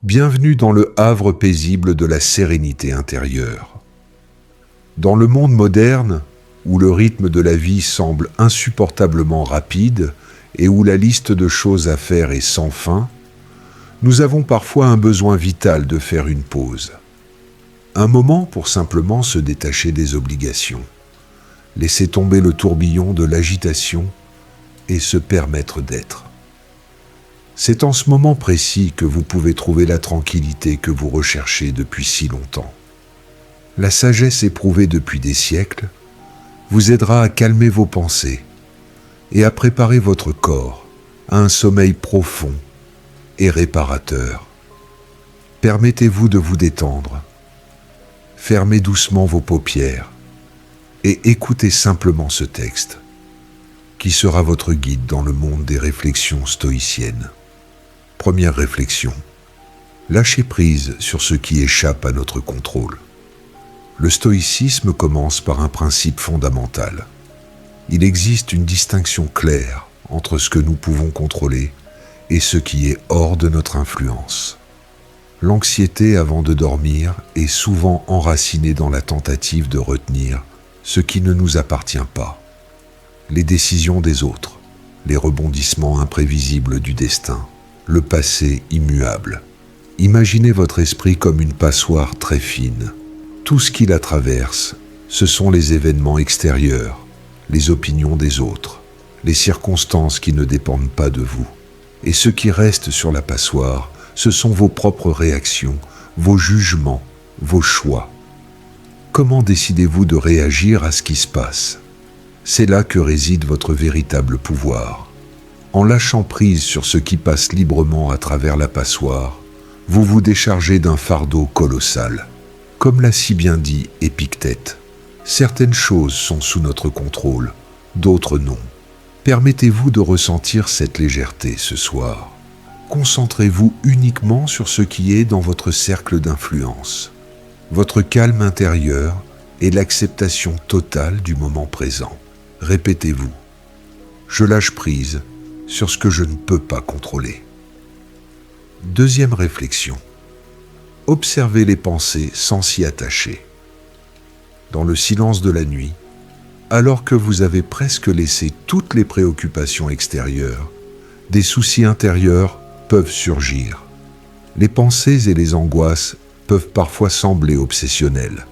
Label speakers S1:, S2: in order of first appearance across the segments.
S1: Bienvenue dans le havre paisible de la sérénité intérieure. Dans le monde moderne, où le rythme de la vie semble insupportablement rapide et où la liste de choses à faire est sans fin, nous avons parfois un besoin vital de faire une pause. Un moment pour simplement se détacher des obligations, laisser tomber le tourbillon de l'agitation et se permettre d'être. C'est en ce moment précis que vous pouvez trouver la tranquillité que vous recherchez depuis si longtemps. La sagesse éprouvée depuis des siècles vous aidera à calmer vos pensées et à préparer votre corps à un sommeil profond et réparateur. Permettez-vous de vous détendre. Fermez doucement vos paupières et écoutez simplement ce texte, qui sera votre guide dans le monde des réflexions stoïciennes. Première réflexion. Lâchez prise sur ce qui échappe à notre contrôle. Le stoïcisme commence par un principe fondamental. Il existe une distinction claire entre ce que nous pouvons contrôler et ce qui est hors de notre influence. L'anxiété avant de dormir est souvent enracinée dans la tentative de retenir ce qui ne nous appartient pas. Les décisions des autres, les rebondissements imprévisibles du destin, le passé immuable. Imaginez votre esprit comme une passoire très fine. Tout ce qui la traverse, ce sont les événements extérieurs, les opinions des autres, les circonstances qui ne dépendent pas de vous. Et ce qui reste sur la passoire, ce sont vos propres réactions, vos jugements, vos choix. Comment décidez-vous de réagir à ce qui se passe ? C'est là que réside votre véritable pouvoir. En lâchant prise sur ce qui passe librement à travers la passoire, vous vous déchargez d'un fardeau colossal. Comme l'a si bien dit Épictète, certaines choses sont sous notre contrôle, d'autres non. Permettez-vous de ressentir cette légèreté ce soir. Concentrez-vous uniquement sur ce qui est dans votre cercle d'influence, votre calme intérieur et l'acceptation totale du moment présent. Répétez-vous, je lâche prise sur ce que je ne peux pas contrôler. Deuxième réflexion. Observez les pensées sans s'y attacher. Dans le silence de la nuit, alors que vous avez presque laissé toutes les préoccupations extérieures, des soucis intérieurs peuvent surgir. Les pensées et les angoisses peuvent parfois sembler obsessionnelles.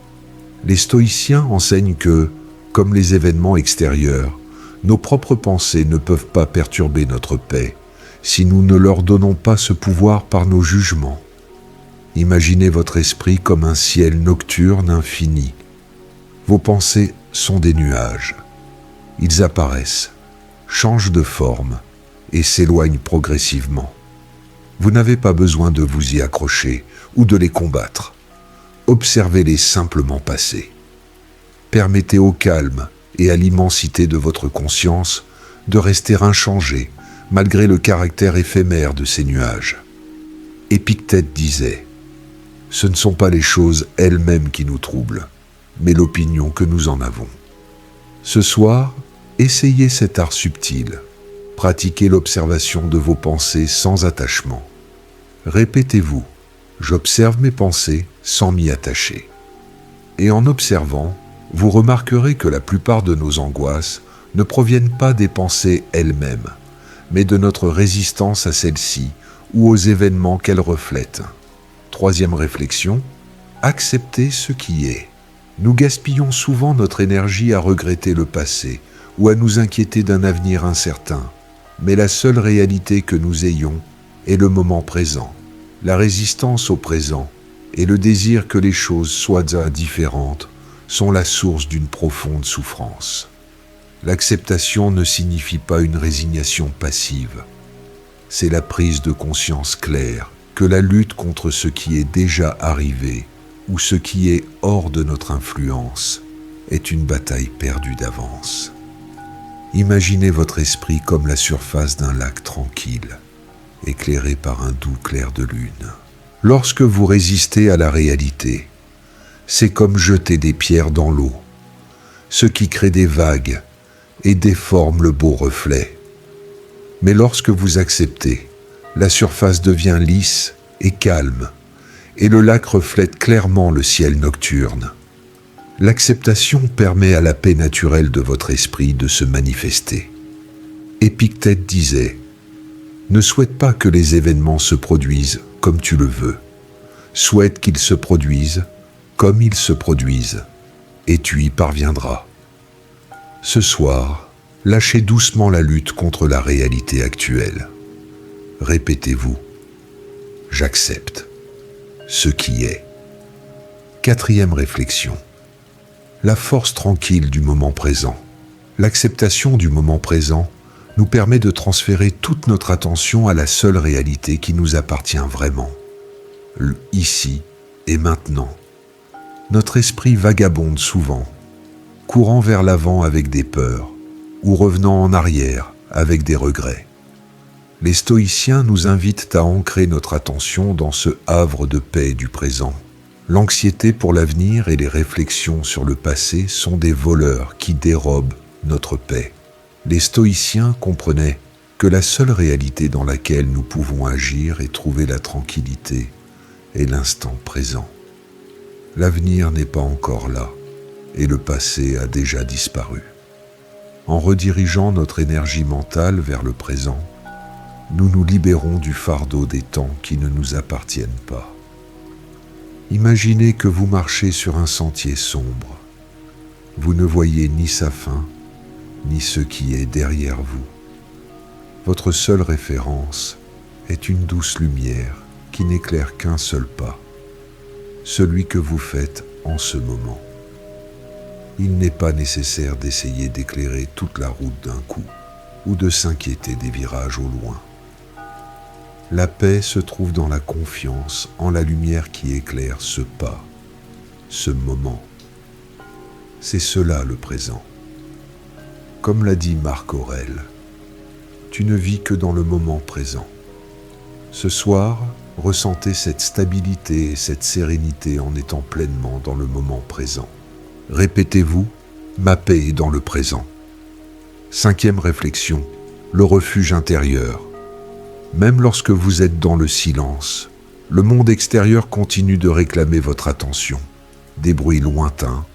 S1: Les stoïciens enseignent que, comme les événements extérieurs, nos propres pensées ne peuvent pas perturber notre paix si nous ne leur donnons pas ce pouvoir par nos jugements. Imaginez votre esprit comme un ciel nocturne infini. Vos pensées sont des nuages. Ils apparaissent, changent de forme et s'éloignent progressivement. Vous n'avez pas besoin de vous y accrocher ou de les combattre. Observez-les simplement passer. Permettez au calme et à l'immensité de votre conscience de rester inchangé malgré le caractère éphémère de ces nuages. Épictète disait « Ce ne sont pas les choses elles-mêmes qui nous troublent, mais l'opinion que nous en avons. » Ce soir, essayez cet art subtil. Pratiquez l'observation de vos pensées sans attachement. Répétez-vous « J'observe mes pensées sans m'y attacher. » Et en observant, vous remarquerez que la plupart de nos angoisses ne proviennent pas des pensées elles-mêmes, mais de notre résistance à celles-ci ou aux événements qu'elles reflètent. Troisième réflexion, acceptez ce qui est. Nous gaspillons souvent notre énergie à regretter le passé ou à nous inquiéter d'un avenir incertain, mais la seule réalité que nous ayons est le moment présent. La résistance au présent et le désir que les choses soient différentes sont la source d'une profonde souffrance. L'acceptation ne signifie pas une résignation passive. C'est la prise de conscience claire que la lutte contre ce qui est déjà arrivé ou ce qui est hors de notre influence est une bataille perdue d'avance. Imaginez votre esprit comme la surface d'un lac tranquille, éclairé par un doux clair de lune. Lorsque vous résistez à la réalité, c'est comme jeter des pierres dans l'eau, ce qui crée des vagues et déforme le beau reflet. Mais lorsque vous acceptez, la surface devient lisse est calme, et le lac reflète clairement le ciel nocturne. L'acceptation permet à la paix naturelle de votre esprit de se manifester. Épictète disait « Ne souhaite pas que les événements se produisent comme tu le veux. Souhaite qu'ils se produisent comme ils se produisent, et tu y parviendras. » Ce soir, lâchez doucement la lutte contre la réalité actuelle. Répétez-vous « J'accepte ce qui est. » Quatrième réflexion. La force tranquille du moment présent. L'acceptation du moment présent nous permet de transférer toute notre attention à la seule réalité qui nous appartient vraiment, ici et maintenant. Notre esprit vagabonde souvent, courant vers l'avant avec des peurs, ou revenant en arrière avec des regrets. Les stoïciens nous invitent à ancrer notre attention dans ce havre de paix du présent. L'anxiété pour l'avenir et les réflexions sur le passé sont des voleurs qui dérobent notre paix. Les stoïciens comprenaient que la seule réalité dans laquelle nous pouvons agir et trouver la tranquillité est l'instant présent. L'avenir n'est pas encore là et le passé a déjà disparu. En redirigeant notre énergie mentale vers le présent, nous nous libérons du fardeau des temps qui ne nous appartiennent pas. Imaginez que vous marchez sur un sentier sombre. Vous ne voyez ni sa fin, ni ce qui est derrière vous. Votre seule référence est une douce lumière qui n'éclaire qu'un seul pas, celui que vous faites en ce moment. Il n'est pas nécessaire d'essayer d'éclairer toute la route d'un coup ou de s'inquiéter des virages au loin. La paix se trouve dans la confiance en la lumière qui éclaire ce pas, ce moment. C'est cela le présent. Comme l'a dit Marc Aurèle, tu ne vis que dans le moment présent. Ce soir, ressentez cette stabilité et cette sérénité en étant pleinement dans le moment présent. Répétez-vous, ma paix est dans le présent. Cinquième réflexion, le refuge intérieur. Même lorsque vous êtes dans le silence, le monde extérieur continue de réclamer votre attention. Des bruits lointains,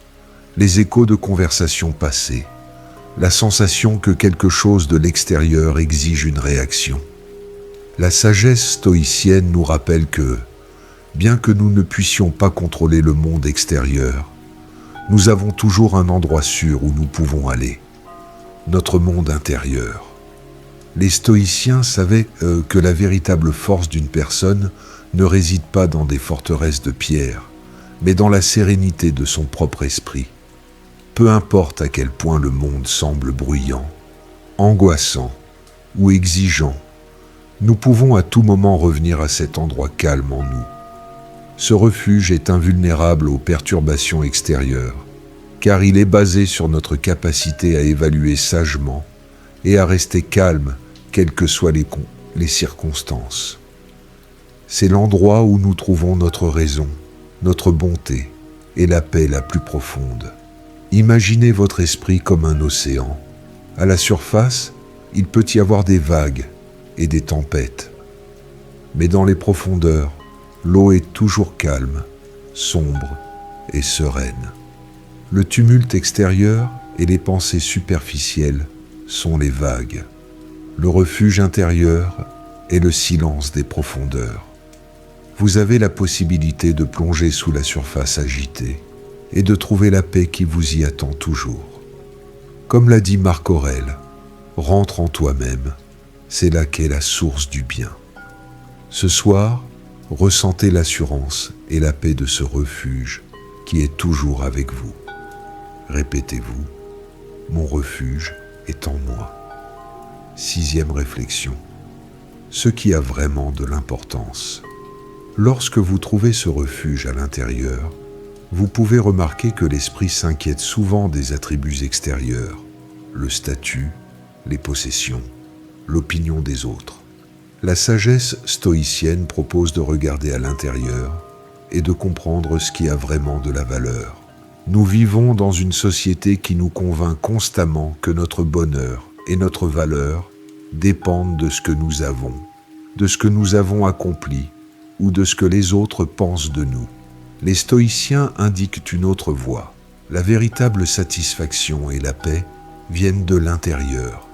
S1: les échos de conversations passées, la sensation que quelque chose de l'extérieur exige une réaction. La sagesse stoïcienne nous rappelle que, bien que nous ne puissions pas contrôler le monde extérieur, nous avons toujours un endroit sûr où nous pouvons aller, notre monde intérieur. Les stoïciens savaient que la véritable force d'une personne ne réside pas dans des forteresses de pierre, mais dans la sérénité de son propre esprit. Peu importe à quel point le monde semble bruyant, angoissant ou exigeant, nous pouvons à tout moment revenir à cet endroit calme en nous. Ce refuge est invulnérable aux perturbations extérieures, car il est basé sur notre capacité à évaluer sagement et à rester calme, quelles que soient les circonstances. C'est l'endroit où nous trouvons notre raison, notre bonté et la paix la plus profonde. Imaginez votre esprit comme un océan. À la surface, il peut y avoir des vagues et des tempêtes. Mais dans les profondeurs, l'eau est toujours calme, sombre et sereine. Le tumulte extérieur et les pensées superficielles sont les vagues. Le refuge intérieur est le silence des profondeurs. Vous avez la possibilité de plonger sous la surface agitée et de trouver la paix qui vous y attend toujours. Comme l'a dit Marc Aurèle, rentre en toi-même, c'est là qu'est la source du bien. Ce soir, ressentez l'assurance et la paix de ce refuge qui est toujours avec vous. Répétez-vous, mon refuge est en moi. Sixième réflexion, ce qui a vraiment de l'importance. Lorsque vous trouvez ce refuge à l'intérieur, vous pouvez remarquer que l'esprit s'inquiète souvent des attributs extérieurs, le statut, les possessions, l'opinion des autres. La sagesse stoïcienne propose de regarder à l'intérieur et de comprendre ce qui a vraiment de la valeur. Nous vivons dans une société qui nous convainc constamment que notre bonheur et notre valeur dépendent de ce que nous avons, de ce que nous avons accompli ou de ce que les autres pensent de nous. Les stoïciens indiquent une autre voie. La véritable satisfaction et la paix viennent de l'intérieur,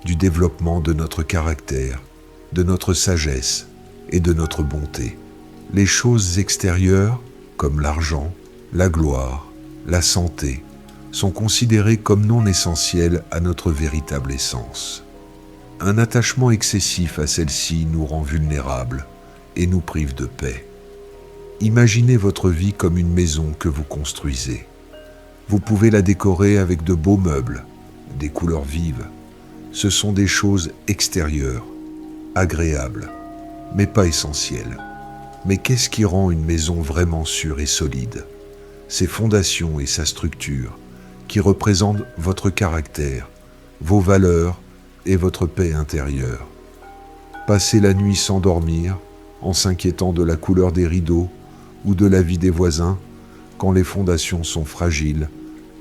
S1: du développement de notre caractère, de notre sagesse et de notre bonté. Les choses extérieures, comme l'argent, la gloire, la santé, sont considérées comme non essentielles à notre véritable essence. Un attachement excessif à celle-ci nous rend vulnérables et nous prive de paix. Imaginez votre vie comme une maison que vous construisez. Vous pouvez la décorer avec de beaux meubles, des couleurs vives. Ce sont des choses extérieures, agréables, mais pas essentielles. Mais qu'est-ce qui rend une maison vraiment sûre et solide? Ses fondations et sa structure, qui représentent votre caractère, vos valeurs et votre paix intérieure. Passer la nuit sans dormir, en s'inquiétant de la couleur des rideaux ou de la vie des voisins, quand les fondations sont fragiles,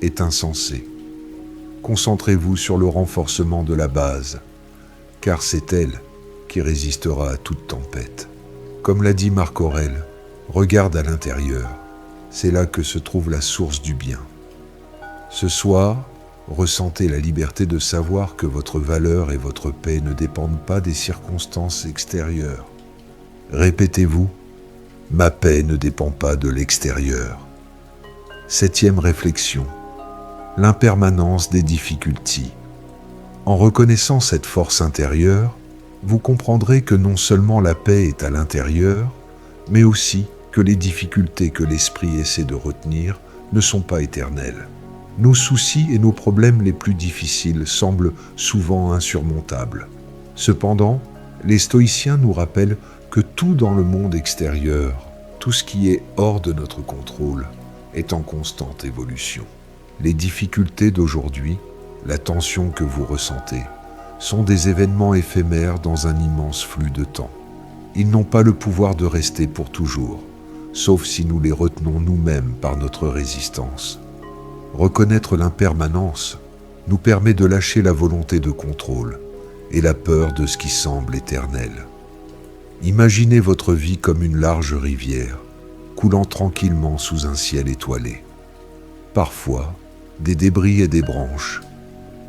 S1: est insensé. Concentrez-vous sur le renforcement de la base, car c'est elle qui résistera à toute tempête. Comme l'a dit Marc Aurèle, regarde à l'intérieur, c'est là que se trouve la source du bien. Ce soir, ressentez la liberté de savoir que votre valeur et votre paix ne dépendent pas des circonstances extérieures. Répétez-vous, ma paix ne dépend pas de l'extérieur. 7e réflexion, l'impermanence des difficultés. En reconnaissant cette force intérieure, vous comprendrez que non seulement la paix est à l'intérieur, mais aussi que les difficultés que l'esprit essaie de retenir ne sont pas éternelles. Nos soucis et nos problèmes les plus difficiles semblent souvent insurmontables. Cependant, les stoïciens nous rappellent que tout dans le monde extérieur, tout ce qui est hors de notre contrôle, est en constante évolution. Les difficultés d'aujourd'hui, la tension que vous ressentez, sont des événements éphémères dans un immense flux de temps. Ils n'ont pas le pouvoir de rester pour toujours, sauf si nous les retenons nous-mêmes par notre résistance. Reconnaître l'impermanence nous permet de lâcher la volonté de contrôle et la peur de ce qui semble éternel. Imaginez votre vie comme une large rivière, coulant tranquillement sous un ciel étoilé. Parfois, des débris et des branches,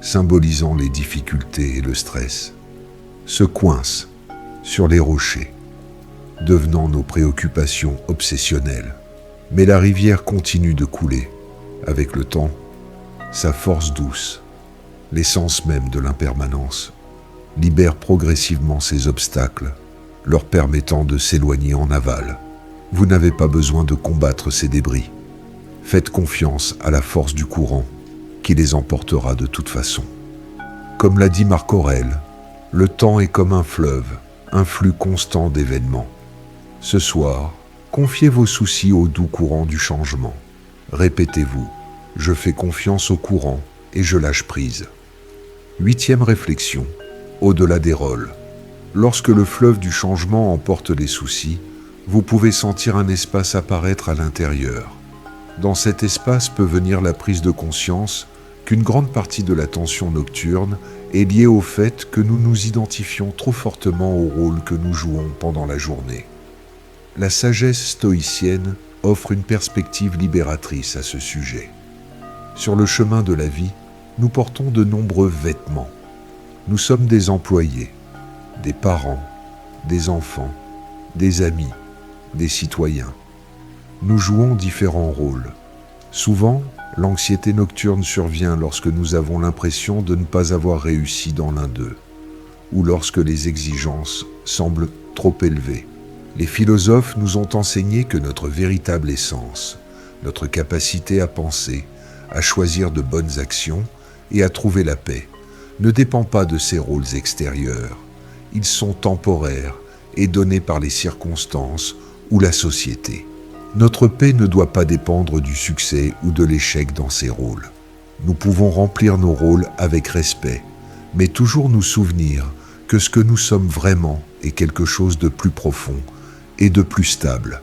S1: symbolisant les difficultés et le stress, se coincent sur les rochers, devenant nos préoccupations obsessionnelles. Mais la rivière continue de couler. Avec le temps, sa force douce, l'essence même de l'impermanence, libère progressivement ces obstacles, leur permettant de s'éloigner en aval. Vous n'avez pas besoin de combattre ces débris. Faites confiance à la force du courant qui les emportera de toute façon. Comme l'a dit Marc Aurèle, le temps est comme un fleuve, un flux constant d'événements. Ce soir, confiez vos soucis au doux courant du changement. Répétez-vous, je fais confiance au courant et je lâche prise. 8e réflexion, au-delà des rôles. Lorsque le fleuve du changement emporte les soucis, vous pouvez sentir un espace apparaître à l'intérieur. Dans cet espace peut venir la prise de conscience qu'une grande partie de la tension nocturne est liée au fait que nous nous identifions trop fortement au rôle que nous jouons pendant la journée. La sagesse stoïcienne offre une perspective libératrice à ce sujet. Sur le chemin de la vie, nous portons de nombreux vêtements. Nous sommes des employés, des parents, des enfants, des amis, des citoyens. Nous jouons différents rôles. Souvent, l'anxiété nocturne survient lorsque nous avons l'impression de ne pas avoir réussi dans l'un d'eux, ou lorsque les exigences semblent trop élevées. Les philosophes nous ont enseigné que notre véritable essence, notre capacité à penser, à choisir de bonnes actions et à trouver la paix, ne dépend pas de ces rôles extérieurs. Ils sont temporaires et donnés par les circonstances ou la société. Notre paix ne doit pas dépendre du succès ou de l'échec dans ces rôles. Nous pouvons remplir nos rôles avec respect, mais toujours nous souvenir que ce que nous sommes vraiment est quelque chose de plus profond et de plus stable.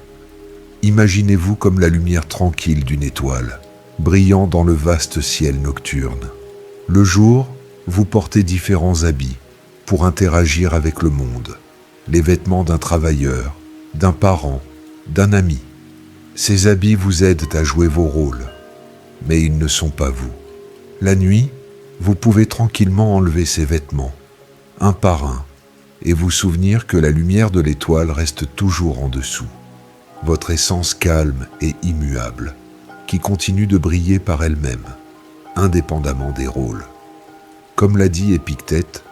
S1: Imaginez-vous comme la lumière tranquille d'une étoile, brillant dans le vaste ciel nocturne. Le jour, vous portez différents habits pour interagir avec le monde. Les vêtements d'un travailleur, d'un parent, d'un ami. Ces habits vous aident à jouer vos rôles, mais ils ne sont pas vous. La nuit, vous pouvez tranquillement enlever ces vêtements, un par un, et vous souvenir que la lumière de l'étoile reste toujours en dessous. Votre essence calme et immuable, qui continue de briller par elle-même, indépendamment des rôles. Comme l'a dit Épictète,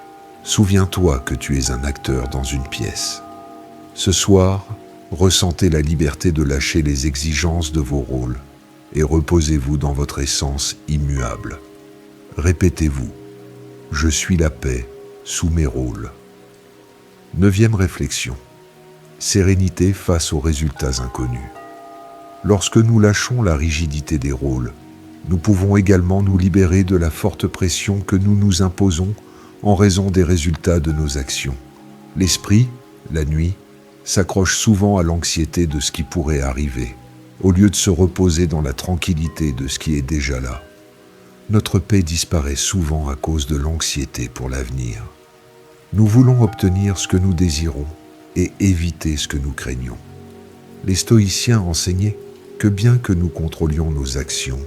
S1: souviens-toi que tu es un acteur dans une pièce. Ce soir, ressentez la liberté de lâcher les exigences de vos rôles et reposez-vous dans votre essence immuable. Répétez-vous, je suis la paix sous mes rôles. 9e réflexion. Sérénité face aux résultats inconnus. Lorsque nous lâchons la rigidité des rôles, nous pouvons également nous libérer de la forte pression que nous nous imposons en raison des résultats de nos actions. L'esprit, la nuit, s'accroche souvent à l'anxiété de ce qui pourrait arriver, au lieu de se reposer dans la tranquillité de ce qui est déjà là. Notre paix disparaît souvent à cause de l'anxiété pour l'avenir. Nous voulons obtenir ce que nous désirons et éviter ce que nous craignons. Les stoïciens enseignaient que bien que nous contrôlions nos actions,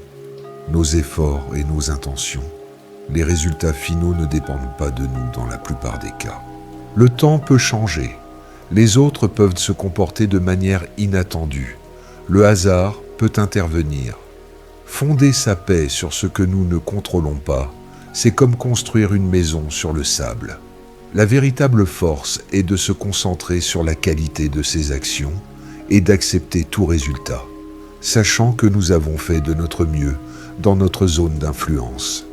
S1: nos efforts et nos intentions, les résultats finaux ne dépendent pas de nous dans la plupart des cas. Le temps peut changer, les autres peuvent se comporter de manière inattendue, le hasard peut intervenir. Fonder sa paix sur ce que nous ne contrôlons pas, c'est comme construire une maison sur le sable. La véritable force est de se concentrer sur la qualité de ses actions et d'accepter tout résultat, sachant que nous avons fait de notre mieux dans notre zone d'influence.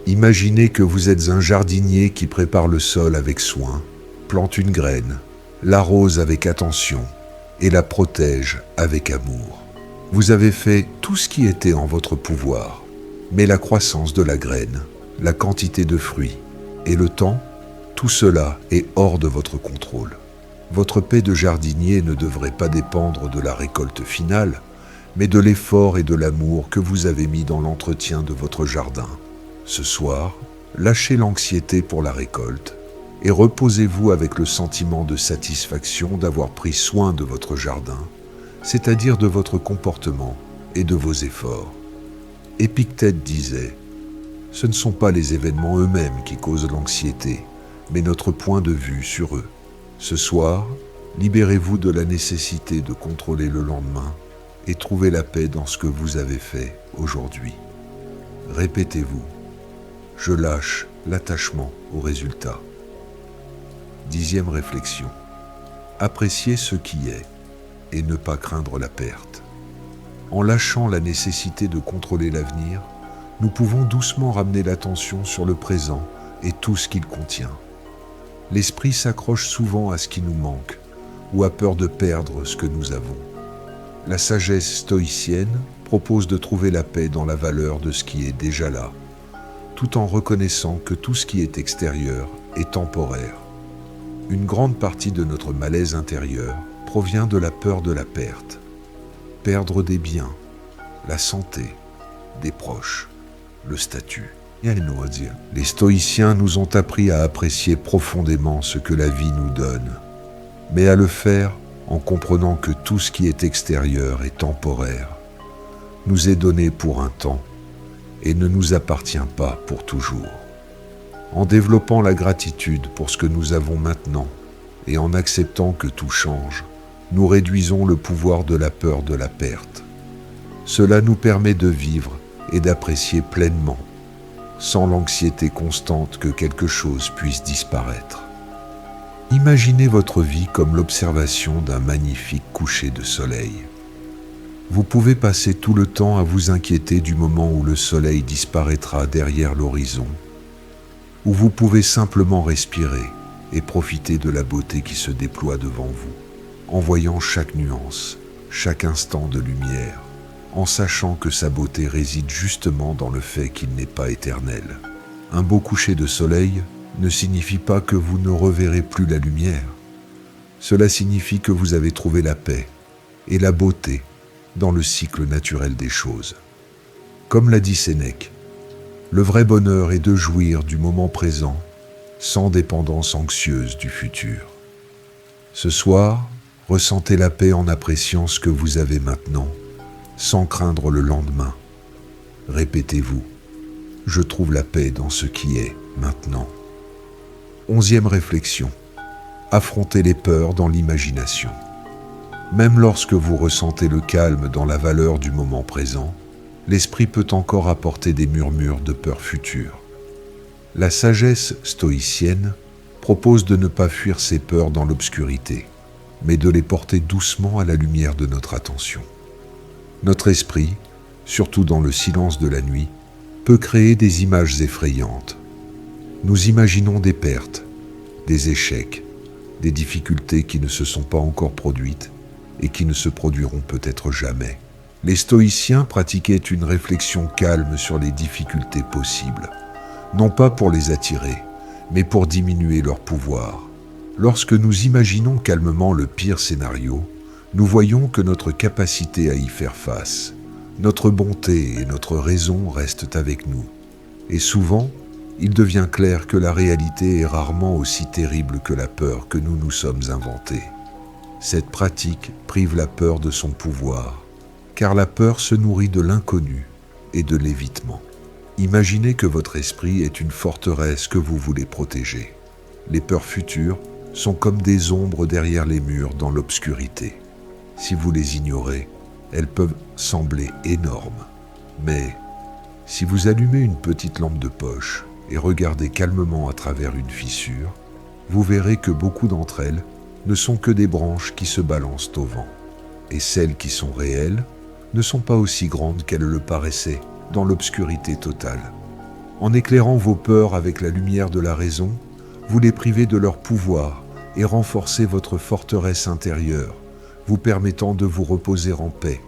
S1: Imaginez que vous êtes un jardinier qui prépare le sol avec soin, plante une graine, l'arrose avec attention et la protège avec amour. Vous avez fait tout ce qui était en votre pouvoir, mais la croissance de la graine, la quantité de fruits et le temps, tout cela est hors de votre contrôle. Votre paix de jardinier ne devrait pas dépendre de la récolte finale, mais de l'effort et de l'amour que vous avez mis dans l'entretien de votre jardin. Ce soir, lâchez l'anxiété pour la récolte et reposez-vous avec le sentiment de satisfaction d'avoir pris soin de votre jardin, c'est-à-dire de votre comportement et de vos efforts. Épictète disait « Ce ne sont pas les événements eux-mêmes qui causent l'anxiété, mais notre point de vue sur eux. » Ce soir, libérez-vous de la nécessité de contrôler le lendemain et trouvez la paix dans ce que vous avez fait aujourd'hui. Répétez-vous, je lâche l'attachement au résultat. 10e réflexion. Appréciez ce qui est et ne pas craindre la perte. En lâchant la nécessité de contrôler l'avenir, nous pouvons doucement ramener l'attention sur le présent et tout ce qu'il contient. L'esprit s'accroche souvent à ce qui nous manque ou a peur de perdre ce que nous avons. La sagesse stoïcienne propose de trouver la paix dans la valeur de ce qui est déjà là, tout en reconnaissant que tout ce qui est extérieur est temporaire. Une grande partie de notre malaise intérieur provient de la peur de la perte. Perdre des biens, la santé, des proches, le statut. Les stoïciens nous ont appris à apprécier profondément ce que la vie nous donne, mais à le faire en comprenant que tout ce qui est extérieur est temporaire, nous est donné pour un temps et ne nous appartient pas pour toujours. En développant la gratitude pour ce que nous avons maintenant et en acceptant que tout change, nous réduisons le pouvoir de la peur de la perte. Cela nous permet de vivre et d'apprécier pleinement, sans l'anxiété constante que quelque chose puisse disparaître. Imaginez votre vie comme l'observation d'un magnifique coucher de soleil. Vous pouvez passer tout le temps à vous inquiéter du moment où le soleil disparaîtra derrière l'horizon, ou vous pouvez simplement respirer et profiter de la beauté qui se déploie devant vous, en voyant chaque nuance, chaque instant de lumière, en sachant que sa beauté réside justement dans le fait qu'il n'est pas éternel. Un beau coucher de soleil ne signifie pas que vous ne reverrez plus la lumière. Cela signifie que vous avez trouvé la paix et la beauté dans le cycle naturel des choses. Comme l'a dit Sénèque, le vrai bonheur est de jouir du moment présent, sans dépendance anxieuse du futur. Ce soir, Ressentez la paix en appréciant ce que vous avez maintenant, sans craindre le lendemain. Répétez-vous, je trouve la paix dans ce qui est maintenant. 11e réflexion. Affrontez les peurs dans l'imagination. Même lorsque vous ressentez le calme dans la valeur du moment présent, l'esprit peut encore apporter des murmures de peur future. La sagesse stoïcienne propose de ne pas fuir ces peurs dans l'obscurité, mais de les porter doucement à la lumière de notre attention. Notre esprit, surtout dans le silence de la nuit, peut créer des images effrayantes. Nous imaginons des pertes, des échecs, des difficultés qui ne se sont pas encore produites et qui ne se produiront peut-être jamais. Les stoïciens pratiquaient une réflexion calme sur les difficultés possibles, non pas pour les attirer, mais pour diminuer leur pouvoir. Lorsque nous imaginons calmement le pire scénario, nous voyons que notre capacité à y faire face, notre bonté et notre raison restent avec nous. Et souvent, il devient clair que la réalité est rarement aussi terrible que la peur que nous nous sommes inventés. Cette pratique prive la peur de son pouvoir, car la peur se nourrit de l'inconnu et de l'évitement. Imaginez que votre esprit est une forteresse que vous voulez protéger. Les peurs futures sont comme des ombres derrière les murs dans l'obscurité. Si vous les ignorez, elles peuvent sembler énormes. Mais si vous allumez une petite lampe de poche et regardez calmement à travers une fissure, vous verrez que beaucoup d'entre elles ne sont que des branches qui se balancent au vent. Et celles qui sont réelles ne sont pas aussi grandes qu'elles le paraissaient dans l'obscurité totale. En éclairant vos peurs avec la lumière de la raison, vous les privez de leur pouvoir et renforcez votre forteresse intérieure, vous permettant de vous reposer en paix.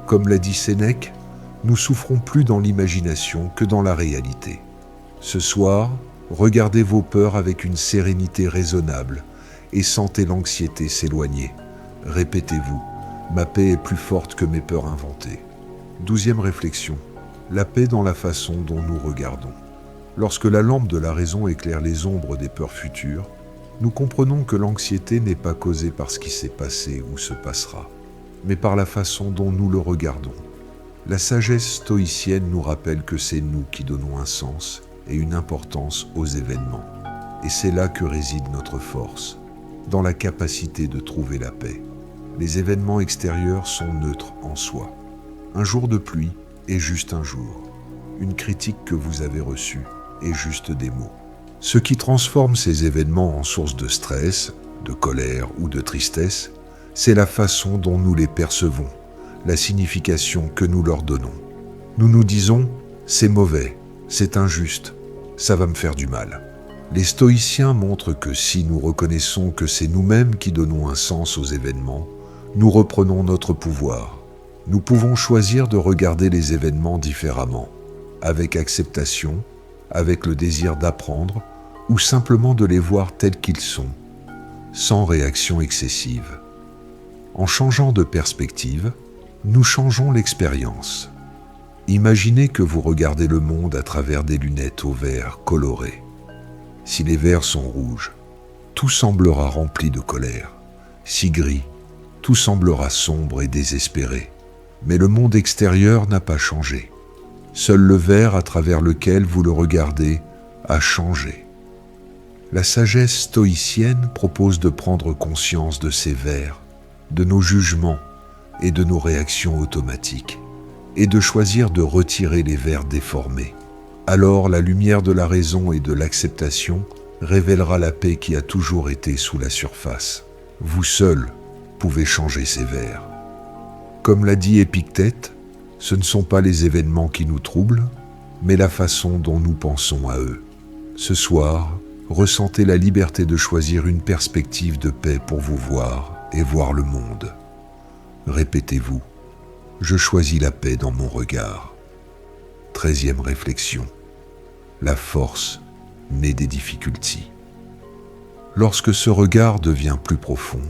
S1: Comme l'a dit Sénèque, nous souffrons plus dans l'imagination que dans la réalité. Ce soir, regardez vos peurs avec une sérénité raisonnable et sentez l'anxiété s'éloigner. Répétez-vous, ma paix est plus forte que mes peurs inventées. 12e réflexion. La paix dans la façon dont nous regardons. Lorsque la lampe de la raison éclaire les ombres des peurs futures, nous comprenons que l'anxiété n'est pas causée par ce qui s'est passé ou se passera, mais par la façon dont nous le regardons. La sagesse stoïcienne nous rappelle que c'est nous qui donnons un sens et une importance aux événements. Et c'est là que réside notre force, dans la capacité de trouver la paix. Les événements extérieurs sont neutres en soi. Un jour de pluie est juste un jour. Une critique que vous avez reçue est juste des mots. Ce qui transforme ces événements en source de stress, de colère ou de tristesse, c'est la façon dont nous les percevons, la signification que nous leur donnons. Nous nous disons « c'est mauvais, c'est injuste, ça va me faire du mal ». Les stoïciens montrent que si nous reconnaissons que c'est nous-mêmes qui donnons un sens aux événements, nous reprenons notre pouvoir. Nous pouvons choisir de regarder les événements différemment, avec acceptation, avec le désir d'apprendre, ou simplement de les voir tels qu'ils sont, sans réaction excessive. En changeant de perspective, nous changeons l'expérience. Imaginez que vous regardez le monde à travers des lunettes au verre colorées. Si les verres sont rouges, tout semblera rempli de colère. Si gris, tout semblera sombre et désespéré. Mais le monde extérieur n'a pas changé. Seul le verre à travers lequel vous le regardez a changé. La sagesse stoïcienne propose de prendre conscience de ces verres, de nos jugements et de nos réactions automatiques, et de choisir de retirer les verres déformés. Alors la lumière de la raison et de l'acceptation révélera la paix qui a toujours été sous la surface. Vous seul pouvez changer ces verres. Comme l'a dit Épictète, ce ne sont pas les événements qui nous troublent, mais la façon dont nous pensons à eux. Ce soir, ressentez la liberté de choisir une perspective de paix pour vous voir et voir le monde. Répétez-vous, je choisis la paix dans mon regard. 13e réflexion. La force naît des difficultés. Lorsque ce regard devient plus profond,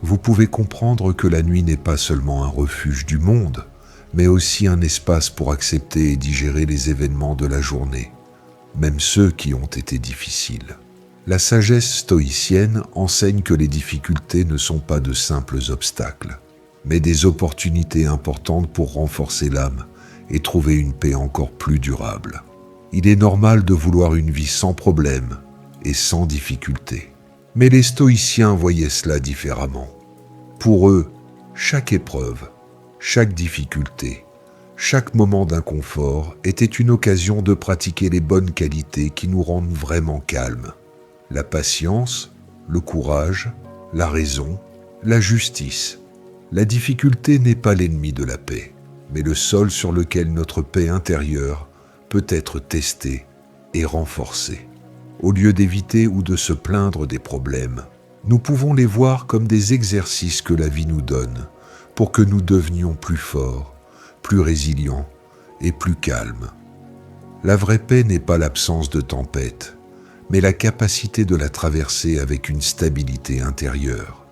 S1: vous pouvez comprendre que la nuit n'est pas seulement un refuge du monde, mais aussi un espace pour accepter et digérer les événements de la journée, même ceux qui ont été difficiles. La sagesse stoïcienne enseigne que les difficultés ne sont pas de simples obstacles, mais des opportunités importantes pour renforcer l'âme et trouver une paix encore plus durable. Il est normal de vouloir une vie sans problème et sans difficulté. Mais les stoïciens voyaient cela différemment. Pour eux, chaque épreuve, chaque difficulté, chaque moment d'inconfort était une occasion de pratiquer les bonnes qualités qui nous rendent vraiment calmes. La patience, le courage, la raison, la justice. La difficulté n'est pas l'ennemi de la paix, mais le sol sur lequel notre paix intérieure peut être testée et renforcée. Au lieu d'éviter ou de se plaindre des problèmes, nous pouvons les voir comme des exercices que la vie nous donne pour que nous devenions plus forts, plus résilients et plus calmes. La vraie paix n'est pas l'absence de tempête, mais la capacité de la traverser avec une stabilité intérieure.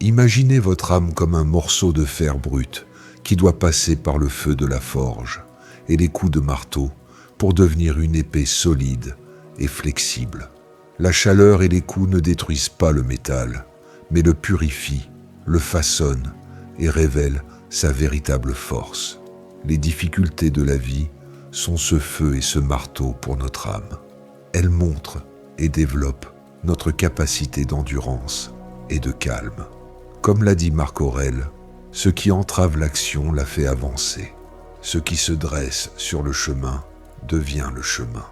S1: Imaginez votre âme comme un morceau de fer brut qui doit passer par le feu de la forge et les coups de marteau pour devenir une épée solide et flexible. La chaleur et les coups ne détruisent pas le métal, mais le purifient, le façonnent et révèlent sa véritable force. Les difficultés de la vie sont ce feu et ce marteau pour notre âme. Elles montrent et développent notre capacité d'endurance et de calme. Comme l'a dit Marc Aurèle, ce qui entrave l'action la fait avancer. Ce qui se dresse sur le chemin devient le chemin.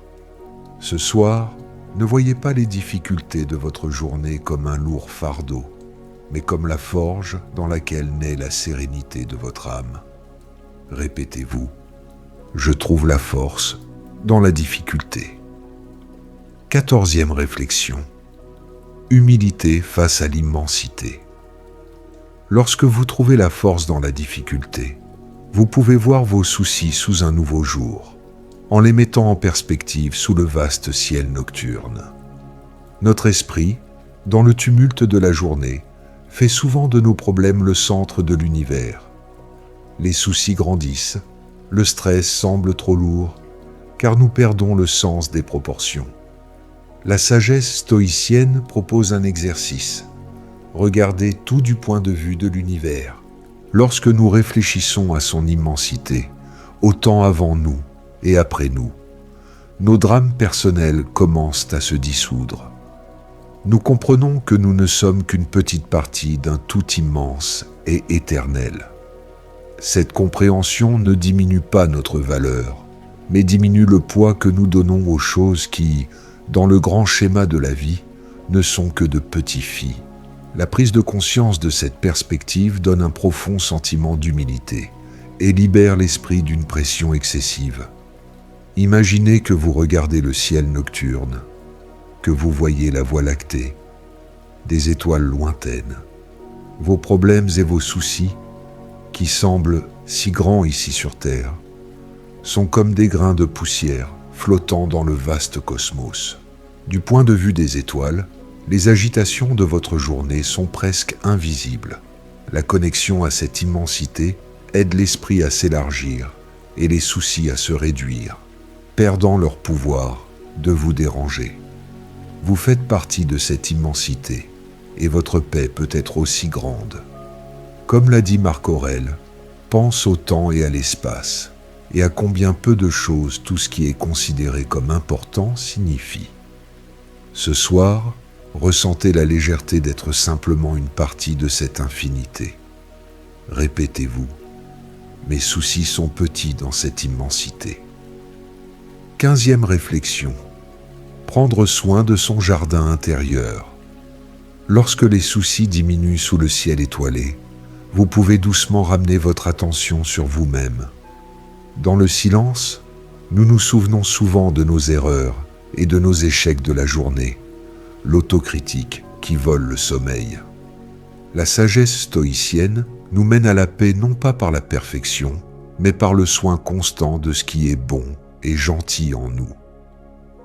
S1: Ce soir, ne voyez pas les difficultés de votre journée comme un lourd fardeau, mais comme la forge dans laquelle naît la sérénité de votre âme. Répétez-vous, je trouve la force dans la difficulté. 14e réflexion. Humilité face à l'immensité. Lorsque vous trouvez la force dans la difficulté, vous pouvez voir vos soucis sous un nouveau jour, en les mettant en perspective sous le vaste ciel nocturne. Notre esprit, dans le tumulte de la journée, fait souvent de nos problèmes le centre de l'univers. Les soucis grandissent, le stress semble trop lourd, car nous perdons le sens des proportions. La sagesse stoïcienne propose un exercice. Regardez tout du point de vue de l'univers. Lorsque nous réfléchissons à son immensité, autant avant nous et après nous, nos drames personnels commencent à se dissoudre. Nous comprenons que nous ne sommes qu'une petite partie d'un tout immense et éternel. Cette compréhension ne diminue pas notre valeur, mais diminue le poids que nous donnons aux choses qui, dans le grand schéma de la vie, ne sont que de petits filles. La prise de conscience de cette perspective donne un profond sentiment d'humilité et libère l'esprit d'une pression excessive. Imaginez que vous regardez le ciel nocturne, que vous voyez la Voie lactée, des étoiles lointaines, vos problèmes et vos soucis, qui semblent si grands ici sur Terre, sont comme des grains de poussière flottant dans le vaste cosmos. Du point de vue des étoiles, les agitations de votre journée sont presque invisibles. La connexion à cette immensité aide l'esprit à s'élargir et les soucis à se réduire, perdant leur pouvoir de vous déranger. Vous faites partie de cette immensité et votre paix peut être aussi grande. Comme l'a dit Marc Aurèle, pense au temps et à l'espace, et à combien peu de choses tout ce qui est considéré comme important signifie. Ce soir, ressentez la légèreté d'être simplement une partie de cette infinité. Répétez-vous, mes soucis sont petits dans cette immensité. 15e réflexion. Prendre soin de son jardin intérieur. Lorsque les soucis diminuent sous le ciel étoilé, vous pouvez doucement ramener votre attention sur vous-même. Dans le silence, nous nous souvenons souvent de nos erreurs et de nos échecs de la journée, l'autocritique qui vole le sommeil. La sagesse stoïcienne nous mène à la paix non pas par la perfection, mais par le soin constant de ce qui est bon et gentil en nous.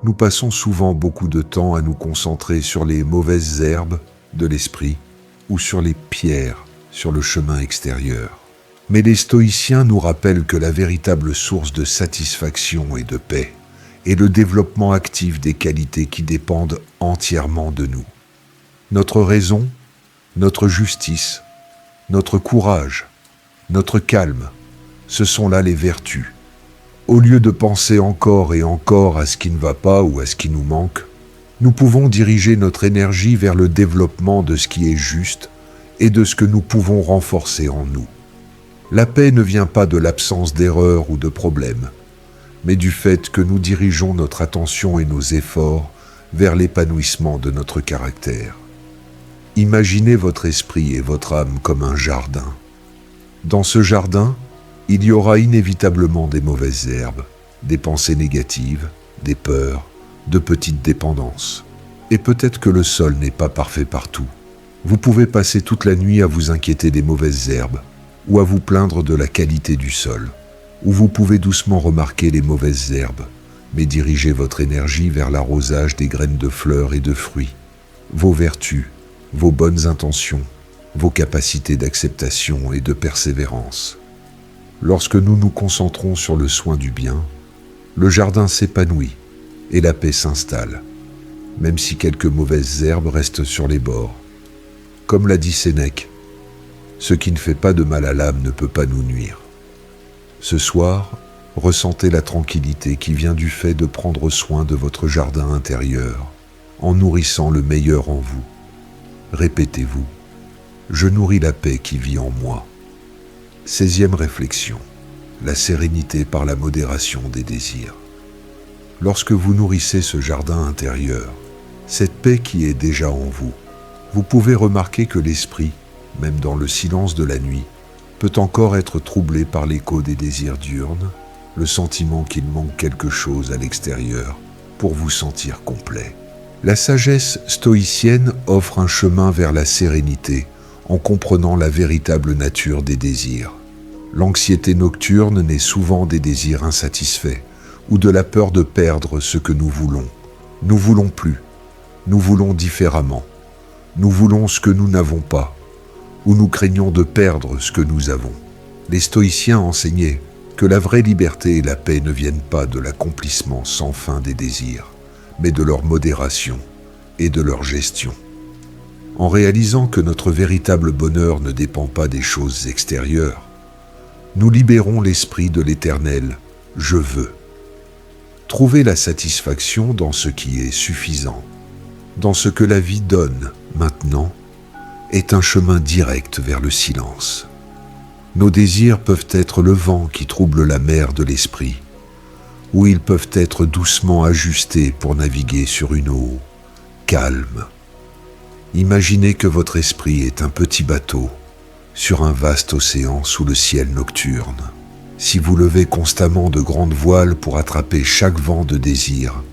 S1: Nous passons souvent beaucoup de temps à nous concentrer sur les mauvaises herbes de l'esprit ou sur les pierres sur le chemin extérieur. Mais les stoïciens nous rappellent que la véritable source de satisfaction et de paix et le développement actif des qualités qui dépendent entièrement de nous. Notre raison, notre justice, notre courage, notre calme, ce sont là les vertus. Au lieu de penser encore et encore à ce qui ne va pas ou à ce qui nous manque, nous pouvons diriger notre énergie vers le développement de ce qui est juste et de ce que nous pouvons renforcer en nous. La paix ne vient pas de l'absence d'erreurs ou de problèmes, mais du fait que nous dirigeons notre attention et nos efforts vers l'épanouissement de notre caractère. Imaginez votre esprit et votre âme comme un jardin. Dans ce jardin, il y aura inévitablement des mauvaises herbes, des pensées négatives, des peurs, de petites dépendances. Et peut-être que le sol n'est pas parfait partout. Vous pouvez passer toute la nuit à vous inquiéter des mauvaises herbes, ou à vous plaindre de la qualité du sol, ou vous pouvez doucement remarquer les mauvaises herbes, mais diriger votre énergie vers l'arrosage des graines de fleurs et de fruits, vos vertus, vos bonnes intentions, vos capacités d'acceptation et de persévérance. Lorsque nous nous concentrons sur le soin du bien, le jardin s'épanouit et la paix s'installe, même si quelques mauvaises herbes restent sur les bords. Comme l'a dit Sénèque, ce qui ne fait pas de mal à l'âme ne peut pas nous nuire. Ce soir, ressentez la tranquillité qui vient du fait de prendre soin de votre jardin intérieur, en nourrissant le meilleur en vous. Répétez-vous, je nourris la paix qui vit en moi. 16e réflexion, la sérénité par la modération des désirs. Lorsque vous nourrissez ce jardin intérieur, cette paix qui est déjà en vous, vous pouvez remarquer que l'esprit, même dans le silence de la nuit, peut encore être troublé par l'écho des désirs diurnes, le sentiment qu'il manque quelque chose à l'extérieur pour vous sentir complet. La sagesse stoïcienne offre un chemin vers la sérénité en comprenant la véritable nature des désirs. L'anxiété nocturne naît souvent des désirs insatisfaits ou de la peur de perdre ce que nous voulons. Nous voulons plus, nous voulons différemment, nous voulons ce que nous n'avons pas, ou nous craignons de perdre ce que nous avons. Les stoïciens enseignaient que la vraie liberté et la paix ne viennent pas de l'accomplissement sans fin des désirs, mais de leur modération et de leur gestion. En réalisant que notre véritable bonheur ne dépend pas des choses extérieures, nous libérons l'esprit de l'éternel « je veux ». Trouver la satisfaction dans ce qui est suffisant, dans ce que la vie donne maintenant, est un chemin direct vers le silence. Nos désirs peuvent être le vent qui trouble la mer de l'esprit, ou ils peuvent être doucement ajustés pour naviguer sur une eau calme. Imaginez que votre esprit est un petit bateau sur un vaste océan sous le ciel nocturne. Si vous levez constamment de grandes voiles pour attraper chaque vent de désir,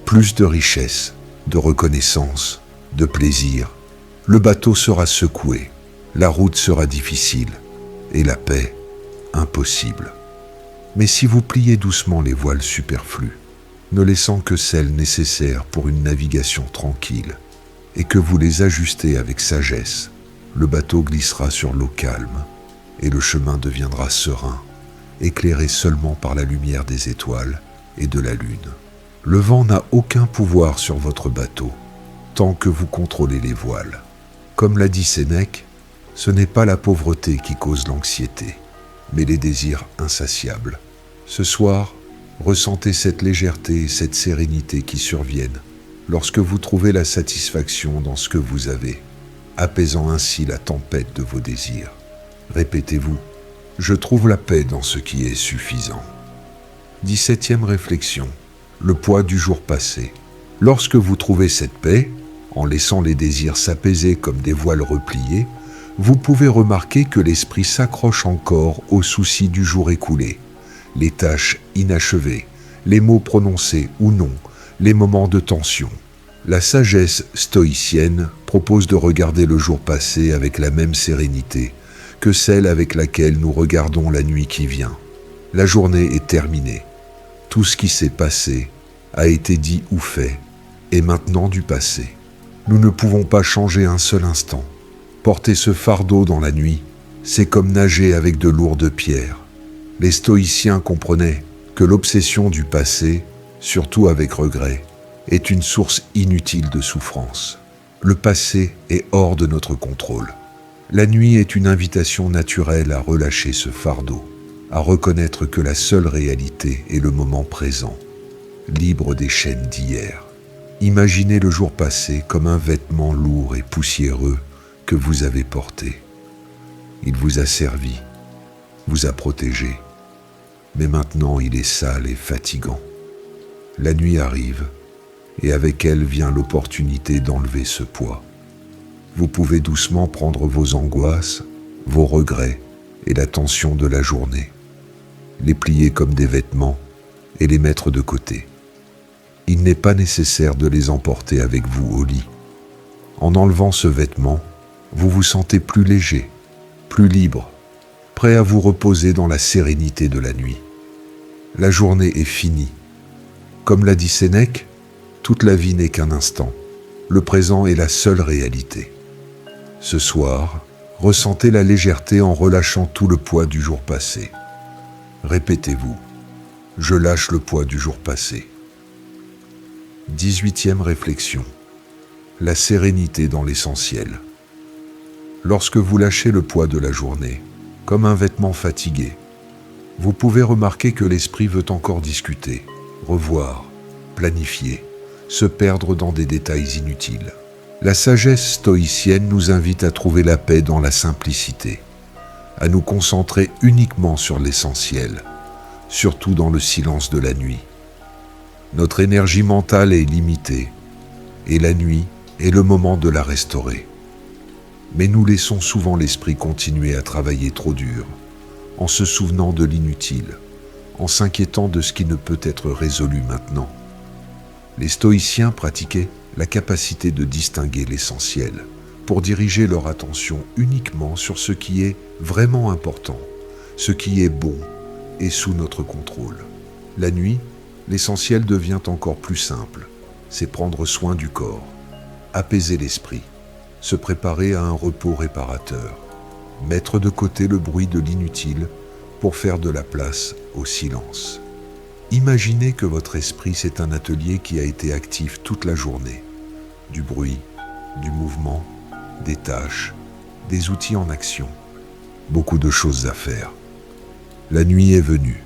S1: plus de richesse, de reconnaissance, de plaisir, le bateau sera secoué, la route sera difficile et la paix impossible. Mais si vous pliez doucement les voiles superflues, ne laissant que celles nécessaires pour une navigation tranquille, et que vous les ajustez avec sagesse, le bateau glissera sur l'eau calme et le chemin deviendra serein, éclairé seulement par la lumière des étoiles et de la lune. Le vent n'a aucun pouvoir sur votre bateau, tant que vous contrôlez les voiles. Comme l'a dit Sénèque, ce n'est pas la pauvreté qui cause l'anxiété, mais les désirs insatiables. Ce soir, ressentez cette légèreté et cette sérénité qui surviennent lorsque vous trouvez la satisfaction dans ce que vous avez, apaisant ainsi la tempête de vos désirs. Répétez-vous, je trouve la paix dans ce qui est suffisant. 17e réflexion, le poids du jour passé. Lorsque vous trouvez cette paix, en laissant les désirs s'apaiser comme des voiles repliées, vous pouvez remarquer que l'esprit s'accroche encore aux soucis du jour écoulé, les tâches inachevées, les mots prononcés ou non, les moments de tension. La sagesse stoïcienne propose de regarder le jour passé avec la même sérénité que celle avec laquelle nous regardons la nuit qui vient. La journée est terminée. Tout ce qui s'est passé a été dit ou fait, est maintenant du passé. Nous ne pouvons pas changer un seul instant. Porter ce fardeau dans la nuit, c'est comme nager avec de lourdes pierres. Les stoïciens comprenaient que l'obsession du passé surtout avec regret, est une source inutile de souffrance. Le passé est hors de notre contrôle. La nuit est une invitation naturelle à relâcher ce fardeau, à reconnaître que la seule réalité est le moment présent, libre des chaînes d'hier. Imaginez le jour passé comme un vêtement lourd et poussiéreux que vous avez porté. Il vous a servi, vous a protégé, mais maintenant il est sale et fatigant. La nuit arrive, et avec elle vient l'opportunité d'enlever ce poids. Vous pouvez doucement prendre vos angoisses, vos regrets et la tension de la journée, les plier comme des vêtements et les mettre de côté. Il n'est pas nécessaire de les emporter avec vous au lit. En enlevant ce vêtement, vous vous sentez plus léger, plus libre, prêt à vous reposer dans la sérénité de la nuit. La journée est finie. Comme l'a dit Sénèque, toute la vie n'est qu'un instant. Le présent est la seule réalité. Ce soir, ressentez la légèreté en relâchant tout le poids du jour passé. Répétez-vous, je lâche le poids du jour passé. 18e réflexion. La sérénité dans l'essentiel. Lorsque vous lâchez le poids de la journée, comme un vêtement fatigué, vous pouvez remarquer que l'esprit veut encore discuter, revoir, planifier, se perdre dans des détails inutiles. La sagesse stoïcienne nous invite à trouver la paix dans la simplicité, à nous concentrer uniquement sur l'essentiel, surtout dans le silence de la nuit. Notre énergie mentale est limitée, et la nuit est le moment de la restaurer. Mais nous laissons souvent l'esprit continuer à travailler trop dur, en se souvenant de l'inutile, en s'inquiétant de ce qui ne peut être résolu maintenant. Les stoïciens pratiquaient la capacité de distinguer l'essentiel pour diriger leur attention uniquement sur ce qui est vraiment important, ce qui est bon et sous notre contrôle. La nuit, l'essentiel devient encore plus simple. C'est prendre soin du corps, apaiser l'esprit, se préparer à un repos réparateur, mettre de côté le bruit de l'inutile pour faire de la place au silence. Imaginez que votre esprit, c'est un atelier qui a été actif toute la journée. Du bruit, du mouvement, des tâches, des outils en action. Beaucoup de choses à faire. La nuit est venue.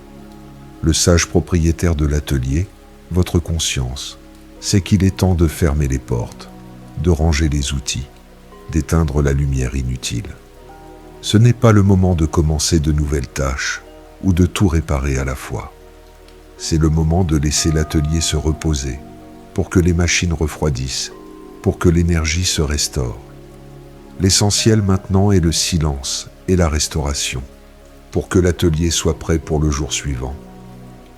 S1: Le sage propriétaire de l'atelier, votre conscience, sait qu'il est temps de fermer les portes, de ranger les outils, d'éteindre la lumière inutile. Ce n'est pas le moment de commencer de nouvelles tâches ou de tout réparer à la fois. C'est le moment de laisser l'atelier se reposer pour que les machines refroidissent, pour que l'énergie se restaure. L'essentiel maintenant est le silence et la restauration, pour que l'atelier soit prêt pour le jour suivant.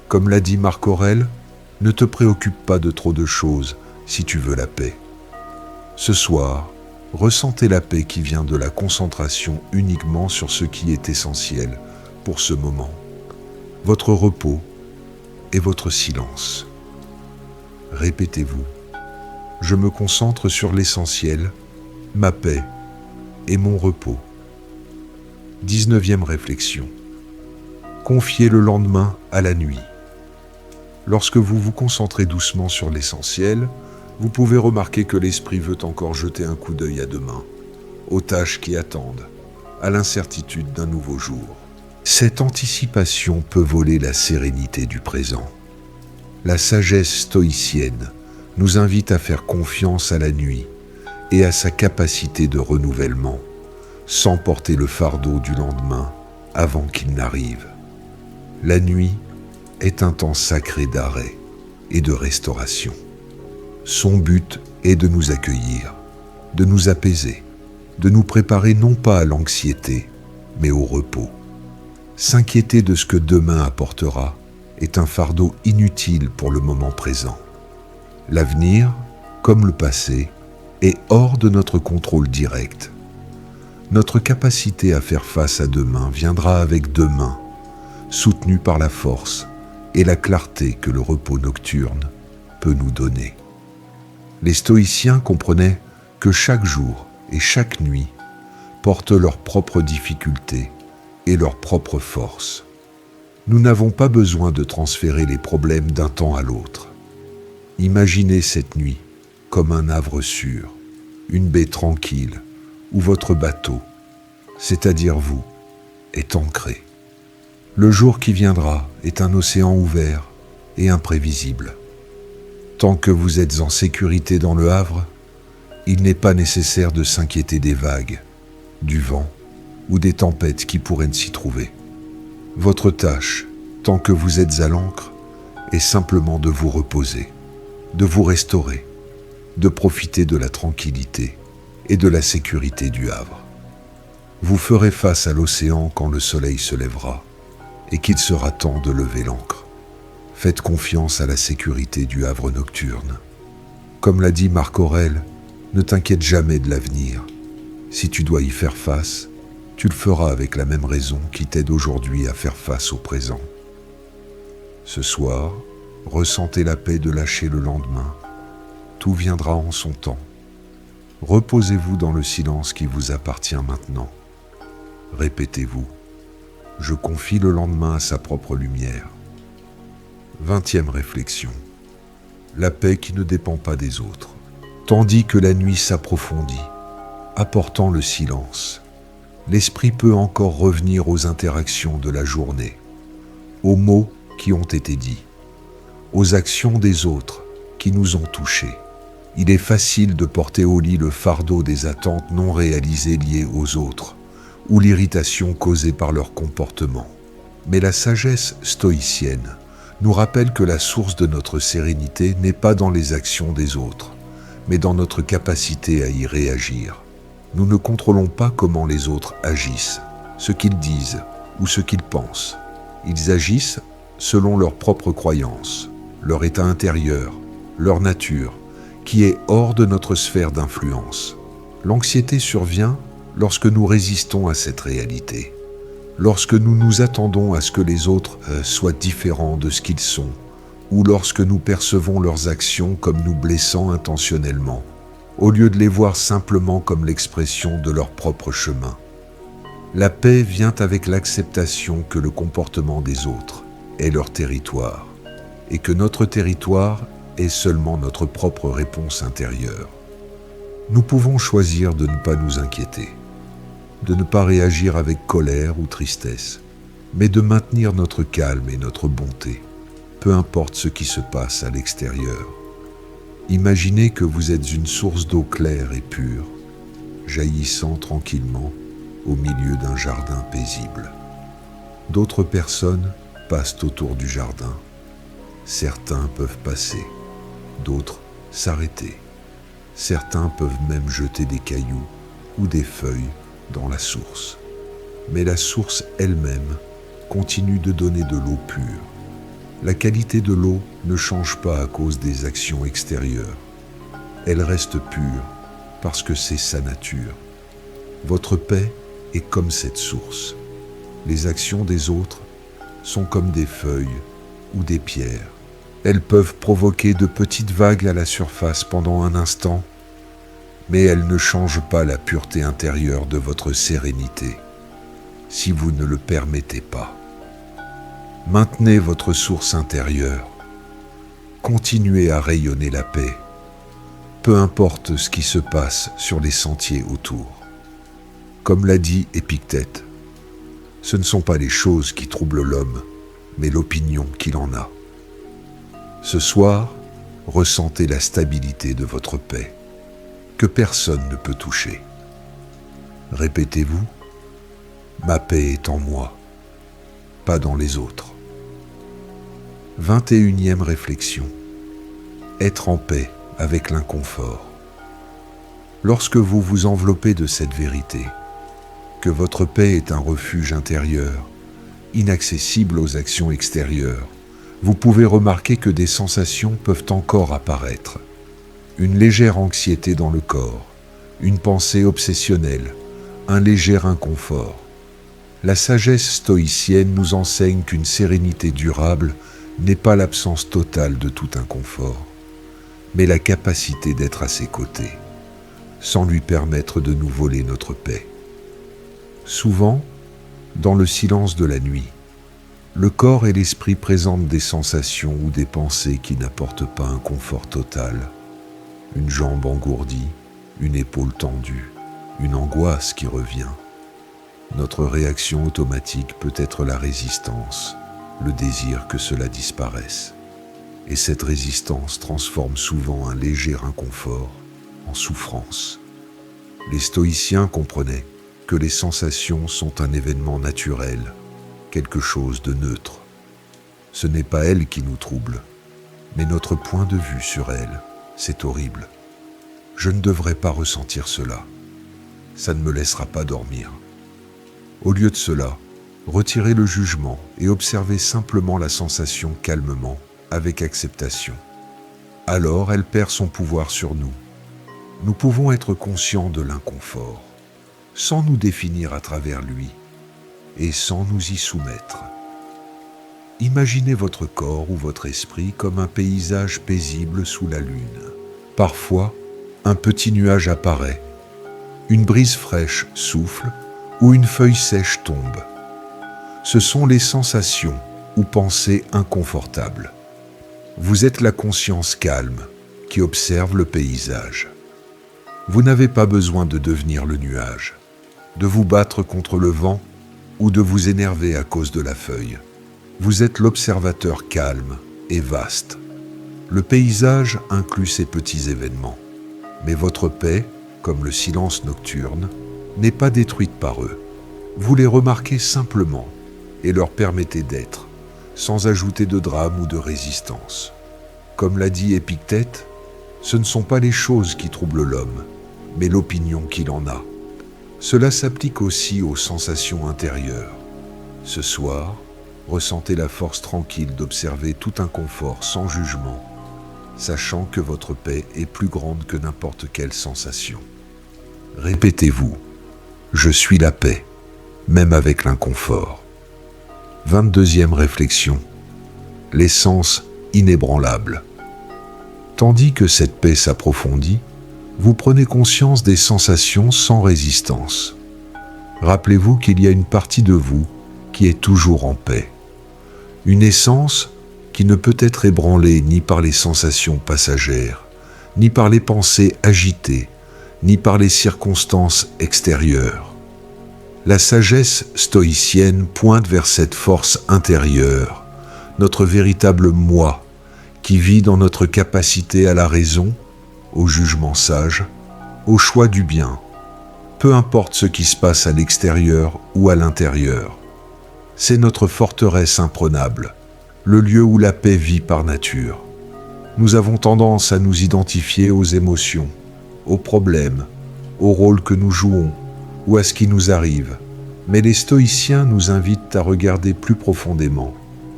S1: Comme l'a dit Marc Aurèle, ne te préoccupe pas de trop de choses si tu veux la paix. Ce soir, ressentez la paix qui vient de la concentration uniquement sur ce qui est essentiel pour ce moment, votre repos et votre silence. Répétez-vous, je me concentre sur l'essentiel, ma paix et mon repos. 19e réflexion. Confiez le lendemain à la nuit. Lorsque vous vous concentrez doucement sur l'essentiel, vous pouvez remarquer que l'esprit veut encore jeter un coup d'œil à demain, aux tâches qui attendent, à l'incertitude d'un nouveau jour. Cette anticipation peut voler la sérénité du présent. La sagesse stoïcienne nous invite à faire confiance à la nuit et à sa capacité de renouvellement, sans porter le fardeau du lendemain avant qu'il n'arrive. La nuit est un temps sacré d'arrêt et de restauration. Son but est de nous accueillir, de nous apaiser, de nous préparer non pas à l'anxiété, mais au repos. S'inquiéter de ce que demain apportera est un fardeau inutile pour le moment présent. L'avenir, comme le passé, est hors de notre contrôle direct. Notre capacité à faire face à demain viendra avec demain, soutenue par la force et la clarté que le repos nocturne peut nous donner. Les stoïciens comprenaient que chaque jour et chaque nuit portent leurs propres difficultés et leurs propres forces. Nous n'avons pas besoin de transférer les problèmes d'un temps à l'autre. Imaginez cette nuit comme un havre sûr, une baie tranquille, où votre bateau, c'est-à-dire vous, est ancré. Le jour qui viendra est un océan ouvert et imprévisible. Tant que vous êtes en sécurité dans le havre, il n'est pas nécessaire de s'inquiéter des vagues, du vent ou des tempêtes qui pourraient s'y trouver. Votre tâche, tant que vous êtes à l'ancre, est simplement de vous reposer, de vous restaurer, de profiter de la tranquillité et de la sécurité du havre. Vous ferez face à l'océan quand le soleil se lèvera et qu'il sera temps de lever l'ancre. Faites confiance à la sécurité du havre nocturne. Comme l'a dit Marc Aurèle, ne t'inquiète jamais de l'avenir. Si tu dois y faire face, tu le feras avec la même raison qui t'aide aujourd'hui à faire face au présent. Ce soir, ressentez la paix de lâcher le lendemain. Tout viendra en son temps. Reposez-vous dans le silence qui vous appartient maintenant. Répétez-vous, je confie le lendemain à sa propre lumière. 20e réflexion. La paix qui ne dépend pas des autres. Tandis que la nuit s'approfondit, apportant le silence, l'esprit peut encore revenir aux interactions de la journée, aux mots qui ont été dits, aux actions des autres qui nous ont touchés. Il est facile de porter au lit le fardeau des attentes non réalisées liées aux autres, ou l'irritation causée par leur comportement. Mais la sagesse stoïcienne nous rappelle que la source de notre sérénité n'est pas dans les actions des autres, mais dans notre capacité à y réagir. Nous ne contrôlons pas comment les autres agissent, ce qu'ils disent ou ce qu'ils pensent. Ils agissent selon leurs propres croyances, leur état intérieur, leur nature, qui est hors de notre sphère d'influence. L'anxiété survient lorsque nous résistons à cette réalité, lorsque nous nous attendons à ce que les autres soient différents de ce qu'ils sont, ou lorsque nous percevons leurs actions comme nous blessant intentionnellement, au lieu de les voir simplement comme l'expression de leur propre chemin. La paix vient avec l'acceptation que le comportement des autres est leur territoire, et que notre territoire est seulement notre propre réponse intérieure. Nous pouvons choisir de ne pas nous inquiéter, de ne pas réagir avec colère ou tristesse, mais de maintenir notre calme et notre bonté, peu importe ce qui se passe à l'extérieur. Imaginez que vous êtes une source d'eau claire et pure, jaillissant tranquillement au milieu d'un jardin paisible. D'autres personnes passent autour du jardin. Certains peuvent passer, d'autres s'arrêter. Certains peuvent même jeter des cailloux ou des feuilles dans la source. Mais la source elle-même continue de donner de l'eau pure. La qualité de l'eau ne change pas à cause des actions extérieures. Elle reste pure parce que c'est sa nature. Votre paix est comme cette source. Les actions des autres sont comme des feuilles ou des pierres. Elles peuvent provoquer de petites vagues à la surface pendant un instant, mais elles ne changent pas la pureté intérieure de votre sérénité, si vous ne le permettez pas. Maintenez votre source intérieure. Continuez à rayonner la paix, peu importe ce qui se passe sur les sentiers autour. Comme l'a dit Épictète, ce ne sont pas les choses qui troublent l'homme, mais l'opinion qu'il en a. Ce soir, ressentez la stabilité de votre paix, que personne ne peut toucher. Répétez-vous, ma paix est en moi, pas dans les autres. 21e réflexion. Être en paix avec l'inconfort. Lorsque vous vous enveloppez de cette vérité, que votre paix est un refuge intérieur, inaccessible aux actions extérieures, vous pouvez remarquer que des sensations peuvent encore apparaître. Une légère anxiété dans le corps, une pensée obsessionnelle, un léger inconfort. La sagesse stoïcienne nous enseigne qu'une sérénité durable n'est pas l'absence totale de tout inconfort, mais la capacité d'être à ses côtés, sans lui permettre de nous voler notre paix. Souvent, dans le silence de la nuit, Le corps et l'esprit présentent des sensations ou des pensées qui n'apportent pas un confort total. Une jambe engourdie, une épaule tendue, une angoisse qui revient. Notre réaction automatique peut être la résistance, le désir que cela disparaisse. Et cette résistance transforme souvent un léger inconfort en souffrance. Les stoïciens comprenaient que les sensations sont un événement naturel, quelque chose de neutre. Ce n'est pas elles qui nous troublent, mais notre point de vue sur elles. C'est horrible. Je ne devrais pas ressentir cela. Ça ne me laissera pas dormir. Au lieu de cela, retirez le jugement et observez simplement la sensation calmement, avec acceptation. Alors elle perd son pouvoir sur nous. Nous pouvons être conscients de l'inconfort, sans nous définir à travers lui, et sans nous y soumettre. Imaginez votre corps ou votre esprit comme un paysage paisible sous la lune. Parfois, un petit nuage apparaît, une brise fraîche souffle ou une feuille sèche tombe. Ce sont les sensations ou pensées inconfortables. Vous êtes la conscience calme qui observe le paysage. Vous n'avez pas besoin de devenir le nuage, de vous battre contre le vent ou de vous énerver à cause de la feuille. Vous êtes l'observateur calme et vaste. Le paysage inclut ces petits événements, mais votre paix, comme le silence nocturne, n'est pas détruite par eux. Vous les remarquez simplement et leur permettez d'être, sans ajouter de drame ou de résistance. Comme l'a dit Épictète, ce ne sont pas les choses qui troublent l'homme, mais l'opinion qu'il en a. Cela s'applique aussi aux sensations intérieures. Ce soir, ressentez la force tranquille d'observer tout inconfort sans jugement, sachant que votre paix est plus grande que n'importe quelle sensation. Répétez-vous, je suis la paix, même avec l'inconfort. 22e réflexion, l'essence inébranlable. Tandis que cette paix s'approfondit, vous prenez conscience des sensations sans résistance. Rappelez-vous qu'il y a une partie de vous qui est toujours en paix. Une essence qui ne peut être ébranlée ni par les sensations passagères, ni par les pensées agitées, ni par les circonstances extérieures. La sagesse stoïcienne pointe vers cette force intérieure, notre véritable moi, qui vit dans notre capacité à la raison, au jugement sage, au choix du bien, peu importe ce qui se passe à l'extérieur ou à l'intérieur. C'est notre forteresse imprenable, le lieu où la paix vit par nature. Nous avons tendance à nous identifier aux émotions, aux problèmes, au rôle que nous jouons ou à ce qui nous arrive. Mais les stoïciens nous invitent à regarder plus profondément,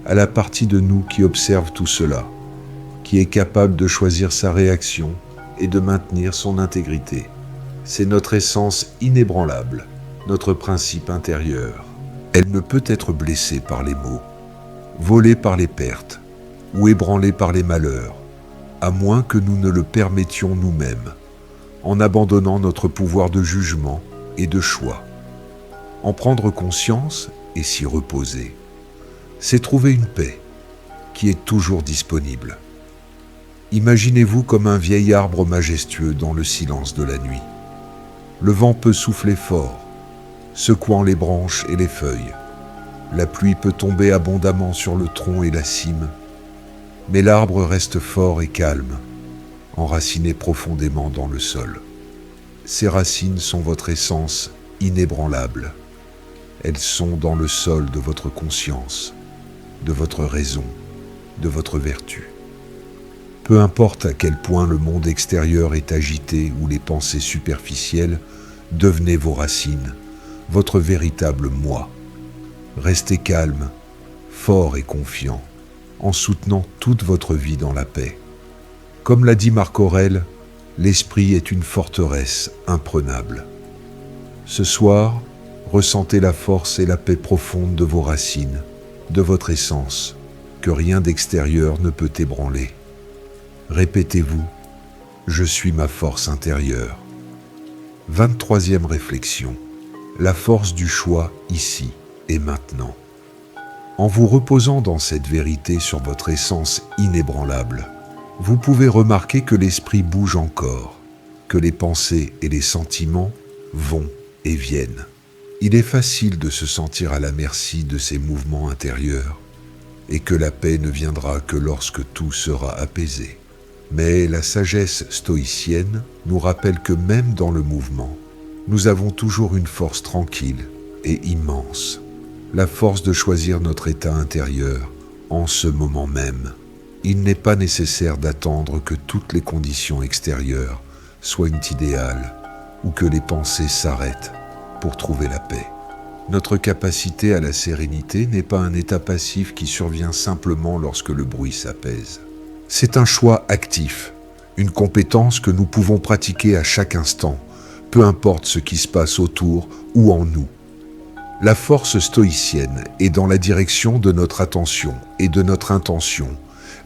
S1: à la partie de nous qui observe tout cela, qui est capable de choisir sa réaction et de maintenir son intégrité. C'est notre essence inébranlable, notre principe intérieur. Elle ne peut être blessée par les maux, volée par les pertes ou ébranlée par les malheurs, à moins que nous ne le permettions nous-mêmes, en abandonnant notre pouvoir de jugement et de choix. En prendre conscience et s'y reposer, c'est trouver une paix qui est toujours disponible. Imaginez-vous comme un vieil arbre majestueux dans le silence de la nuit. Le vent peut souffler fort, secouant les branches et les feuilles. La pluie peut tomber abondamment sur le tronc et la cime, mais l'arbre reste fort et calme, enraciné profondément dans le sol. Ces racines sont votre essence inébranlable. Elles sont dans le sol de votre conscience, de votre raison, de votre vertu. Peu importe à quel point le monde extérieur est agité ou les pensées superficielles, devenez vos racines, votre véritable moi. Restez calme, fort et confiant, en soutenant toute votre vie dans la paix. Comme l'a dit Marc Aurèle, l'esprit est une forteresse imprenable. Ce soir, ressentez la force et la paix profonde de vos racines, de votre essence, que rien d'extérieur ne peut ébranler. Répétez-vous, je suis ma force intérieure. 23e réflexion, la force du choix ici et maintenant. En vous reposant dans cette vérité sur votre essence inébranlable, vous pouvez remarquer que l'esprit bouge encore, que les pensées et les sentiments vont et viennent. Il est facile de se sentir à la merci de ces mouvements intérieurs et que la paix ne viendra que lorsque tout sera apaisé. Mais la sagesse stoïcienne nous rappelle que même dans le mouvement, nous avons toujours une force tranquille et immense, la force de choisir notre état intérieur en ce moment même. Il n'est pas nécessaire d'attendre que toutes les conditions extérieures soient idéales ou que les pensées s'arrêtent pour trouver la paix. Notre capacité à la sérénité n'est pas un état passif qui survient simplement lorsque le bruit s'apaise. C'est un choix actif, une compétence que nous pouvons pratiquer à chaque instant, peu importe ce qui se passe autour ou en nous. La force stoïcienne est dans la direction de notre attention et de notre intention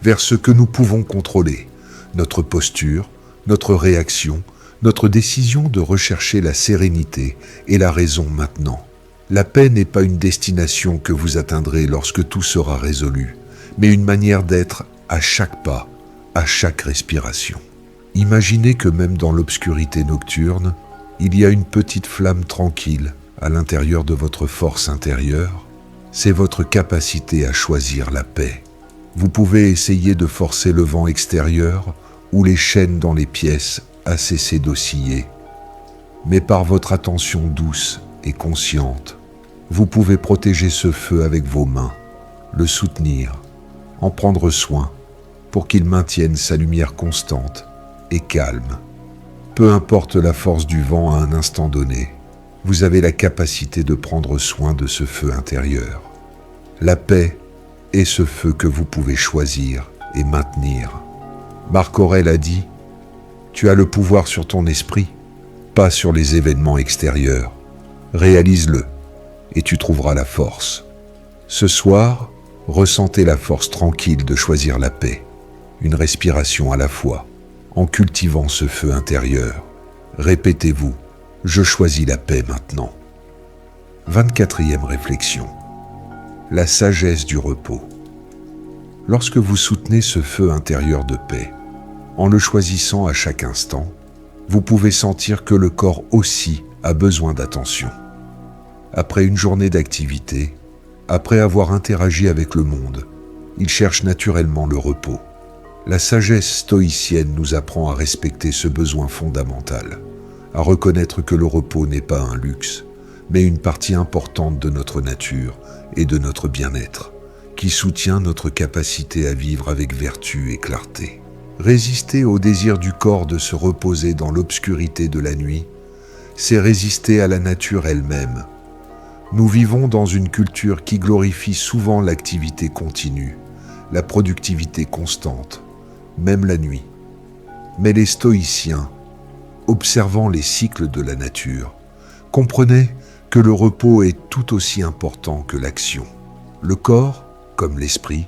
S1: vers ce que nous pouvons contrôler, notre posture, notre réaction, notre décision de rechercher la sérénité et la raison maintenant. La paix n'est pas une destination que vous atteindrez lorsque tout sera résolu, mais une manière d'être à chaque pas, à chaque respiration. Imaginez que même dans l'obscurité nocturne, il y a une petite flamme tranquille à l'intérieur de votre force intérieure. C'est votre capacité à choisir la paix. Vous pouvez essayer de forcer le vent extérieur ou les chaînes dans les pièces à cesser d'osciller. Mais par votre attention douce et consciente, vous pouvez protéger ce feu avec vos mains, le soutenir, en prendre soin pour qu'il maintienne sa lumière constante et calme. Peu importe la force du vent à un instant donné, vous avez la capacité de prendre soin de ce feu intérieur. La paix est ce feu que vous pouvez choisir et maintenir. Marc Aurèle a dit « Tu as le pouvoir sur ton esprit, pas sur les événements extérieurs. Réalise-le et tu trouveras la force. » Ce soir, ressentez la force tranquille de choisir la paix, une respiration à la fois, en cultivant ce feu intérieur. Répétez-vous « Je choisis la paix maintenant ». 24e réflexion. La sagesse du repos. Lorsque vous soutenez ce feu intérieur de paix, en le choisissant à chaque instant, vous pouvez sentir que le corps aussi a besoin d'attention. Après une journée d'activité, après avoir interagi avec le monde, il cherche naturellement le repos. La sagesse stoïcienne nous apprend à respecter ce besoin fondamental, à reconnaître que le repos n'est pas un luxe, mais une partie importante de notre nature et de notre bien-être, qui soutient notre capacité à vivre avec vertu et clarté. Résister au désir du corps de se reposer dans l'obscurité de la nuit, c'est résister à la nature elle-même. Nous vivons dans une culture qui glorifie souvent l'activité continue, la productivité constante, même la nuit. Mais les stoïciens, observant les cycles de la nature, comprenaient que le repos est tout aussi important que l'action. Le corps, comme l'esprit,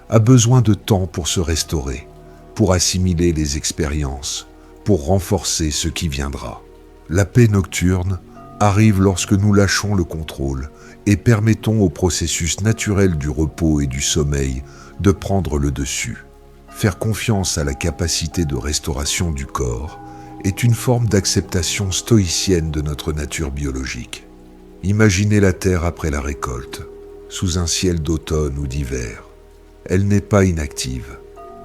S1: a besoin de temps pour se restaurer, pour assimiler les expériences, pour renforcer ce qui viendra. La paix nocturne arrive lorsque nous lâchons le contrôle et permettons au processus naturel du repos et du sommeil de prendre le dessus. Faire confiance à la capacité de restauration du corps est une forme d'acceptation stoïcienne de notre nature biologique. Imaginez la terre après la récolte, sous un ciel d'automne ou d'hiver. Elle n'est pas inactive.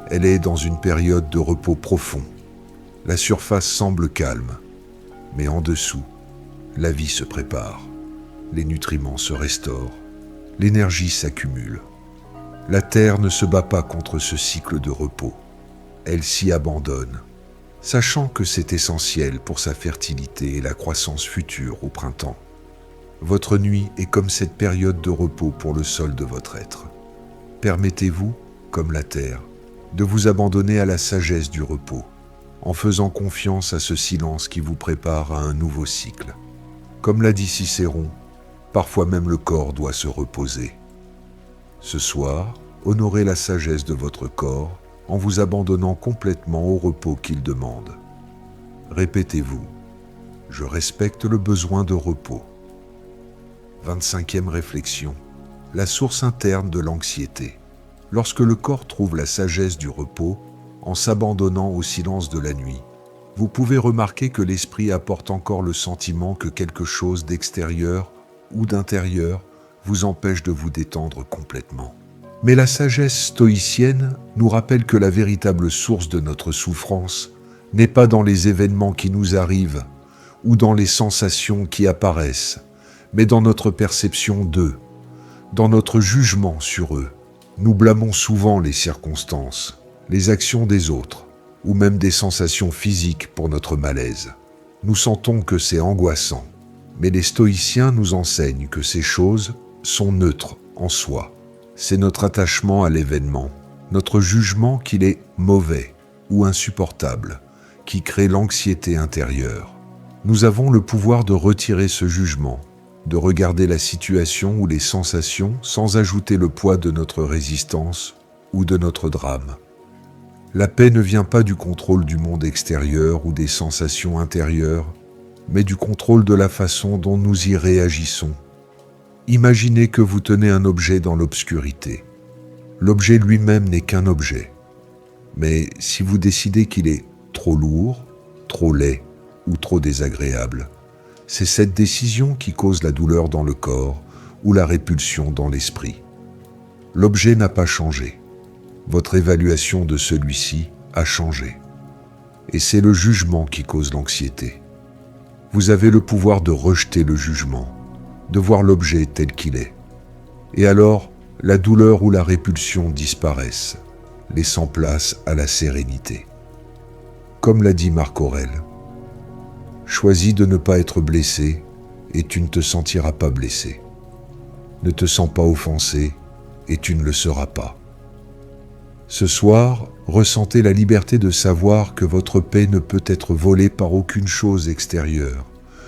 S1: Elle est dans une période de repos profond. La surface semble calme, mais en dessous, la vie se prépare. Les nutriments se restaurent. L'énergie s'accumule. La terre ne se bat pas contre ce cycle de repos. Elle s'y abandonne, sachant que c'est essentiel pour sa fertilité et la croissance future au printemps. Votre nuit est comme cette période de repos pour le sol de votre être. Permettez-vous, comme la terre, de vous abandonner à la sagesse du repos, en faisant confiance à ce silence qui vous prépare à un nouveau cycle. Comme l'a dit Cicéron, parfois même le corps doit se reposer. Ce soir, honorez la sagesse de votre corps en vous abandonnant complètement au repos qu'il demande. Répétez-vous, je respecte le besoin de repos. 25e réflexion, la source interne de l'anxiété. Lorsque le corps trouve la sagesse du repos, en s'abandonnant au silence de la nuit, vous pouvez remarquer que l'esprit apporte encore le sentiment que quelque chose d'extérieur ou d'intérieur vous empêche de vous détendre complètement. Mais la sagesse stoïcienne nous rappelle que la véritable source de notre souffrance n'est pas dans les événements qui nous arrivent ou dans les sensations qui apparaissent, mais dans notre perception d'eux, dans notre jugement sur eux. Nous blâmons souvent les circonstances, les actions des autres, ou même des sensations physiques pour notre malaise. Nous sentons que c'est angoissant, mais les stoïciens nous enseignent que ces choses sont neutres en soi. C'est notre attachement à l'événement, notre jugement qu'il est mauvais ou insupportable, qui crée l'anxiété intérieure. Nous avons le pouvoir de retirer ce jugement, de regarder la situation ou les sensations sans ajouter le poids de notre résistance ou de notre drame. La paix ne vient pas du contrôle du monde extérieur ou des sensations intérieures, mais du contrôle de la façon dont nous y réagissons. Imaginez que vous tenez un objet dans l'obscurité. L'objet lui-même n'est qu'un objet. Mais si vous décidez qu'il est trop lourd, trop laid ou trop désagréable, c'est cette décision qui cause la douleur dans le corps ou la répulsion dans l'esprit. L'objet n'a pas changé. Votre évaluation de celui-ci a changé. Et c'est le jugement qui cause l'anxiété. Vous avez le pouvoir de rejeter le jugement, de voir l'objet tel qu'il est. Et alors, la douleur ou la répulsion disparaissent, laissant place à la sérénité. Comme l'a dit Marc Aurèle, « Choisis de ne pas être blessé et tu ne te sentiras pas blessé. Ne te sens pas offensé et tu ne le seras pas. » Ce soir, ressentez la liberté de savoir que votre paix ne peut être volée par aucune chose extérieure,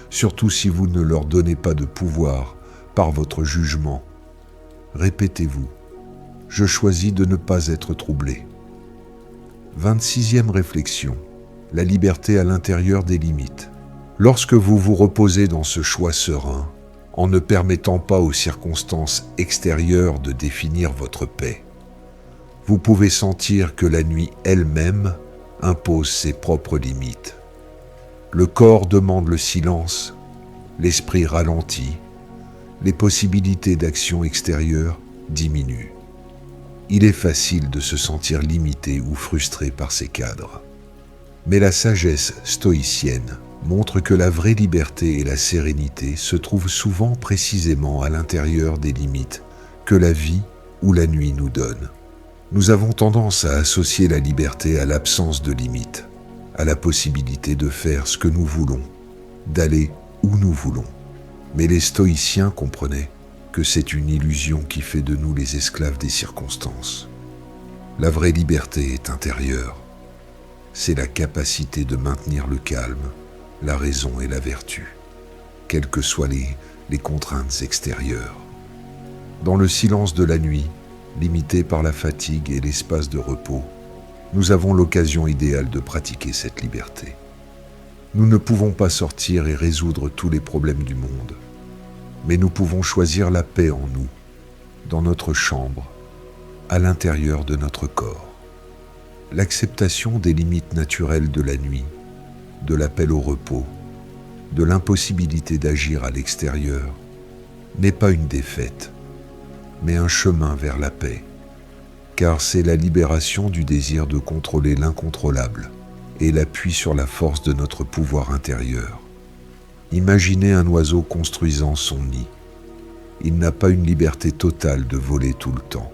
S1: surtout si vous ne leur donnez pas de pouvoir par votre jugement. Répétez-vous, « Je choisis de ne pas être troublé. » 26e réflexion, la liberté à l'intérieur des limites. Lorsque vous vous reposez dans ce choix serein, en ne permettant pas aux circonstances extérieures de définir votre paix, vous pouvez sentir que la nuit elle-même impose ses propres limites. Le corps demande le silence, l'esprit ralentit, les possibilités d'action extérieure diminuent. Il est facile de se sentir limité ou frustré par ces cadres. Mais la sagesse stoïcienne montre que la vraie liberté et la sérénité se trouvent souvent précisément à l'intérieur des limites que la vie ou la nuit nous donne. Nous avons tendance à associer la liberté à l'absence de limites, à la possibilité de faire ce que nous voulons, d'aller où nous voulons. Mais les stoïciens comprenaient que c'est une illusion qui fait de nous les esclaves des circonstances. La vraie liberté est intérieure. C'est la capacité de maintenir le calme, la raison et la vertu, quelles que soient les contraintes extérieures. Dans le silence de la nuit, limité par la fatigue et l'espace de repos, nous avons l'occasion idéale de pratiquer cette liberté. Nous ne pouvons pas sortir et résoudre tous les problèmes du monde, mais nous pouvons choisir la paix en nous, dans notre chambre, à l'intérieur de notre corps. L'acceptation des limites naturelles de la nuit, de l'appel au repos, de l'impossibilité d'agir à l'extérieur, n'est pas une défaite, mais un chemin vers la paix, car c'est la libération du désir de contrôler l'incontrôlable et l'appui sur la force de notre pouvoir intérieur. Imaginez un oiseau construisant son nid. Il n'a pas une liberté totale de voler tout le temps.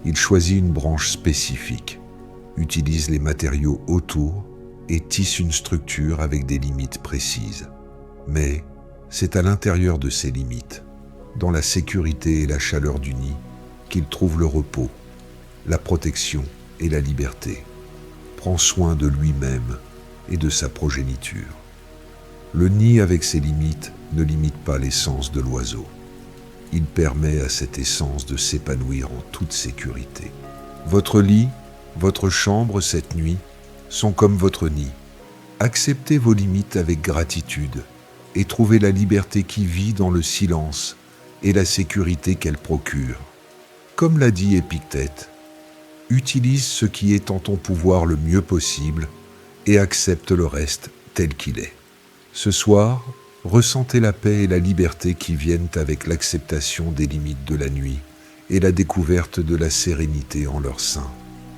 S1: Il choisit une branche spécifique, utilise les matériaux autour et tisse une structure avec des limites précises. Mais c'est à l'intérieur de ces limites, dans la sécurité et la chaleur du nid, qu'il trouve le repos, la protection et la liberté. Prend soin de lui-même et de sa progéniture. Le nid avec ses limites ne limite pas l'essence de l'oiseau. Il permet à cette essence de s'épanouir en toute sécurité. Votre lit, votre chambre cette nuit sont comme votre nid. Acceptez vos limites avec gratitude et trouvez la liberté qui vit dans le silence et la sécurité qu'elle procure. Comme l'a dit Épictète, utilise ce qui est en ton pouvoir le mieux possible et accepte le reste tel qu'il est. Ce soir, ressentez la paix et la liberté qui viennent avec l'acceptation des limites de la nuit et la découverte de la sérénité en leur sein.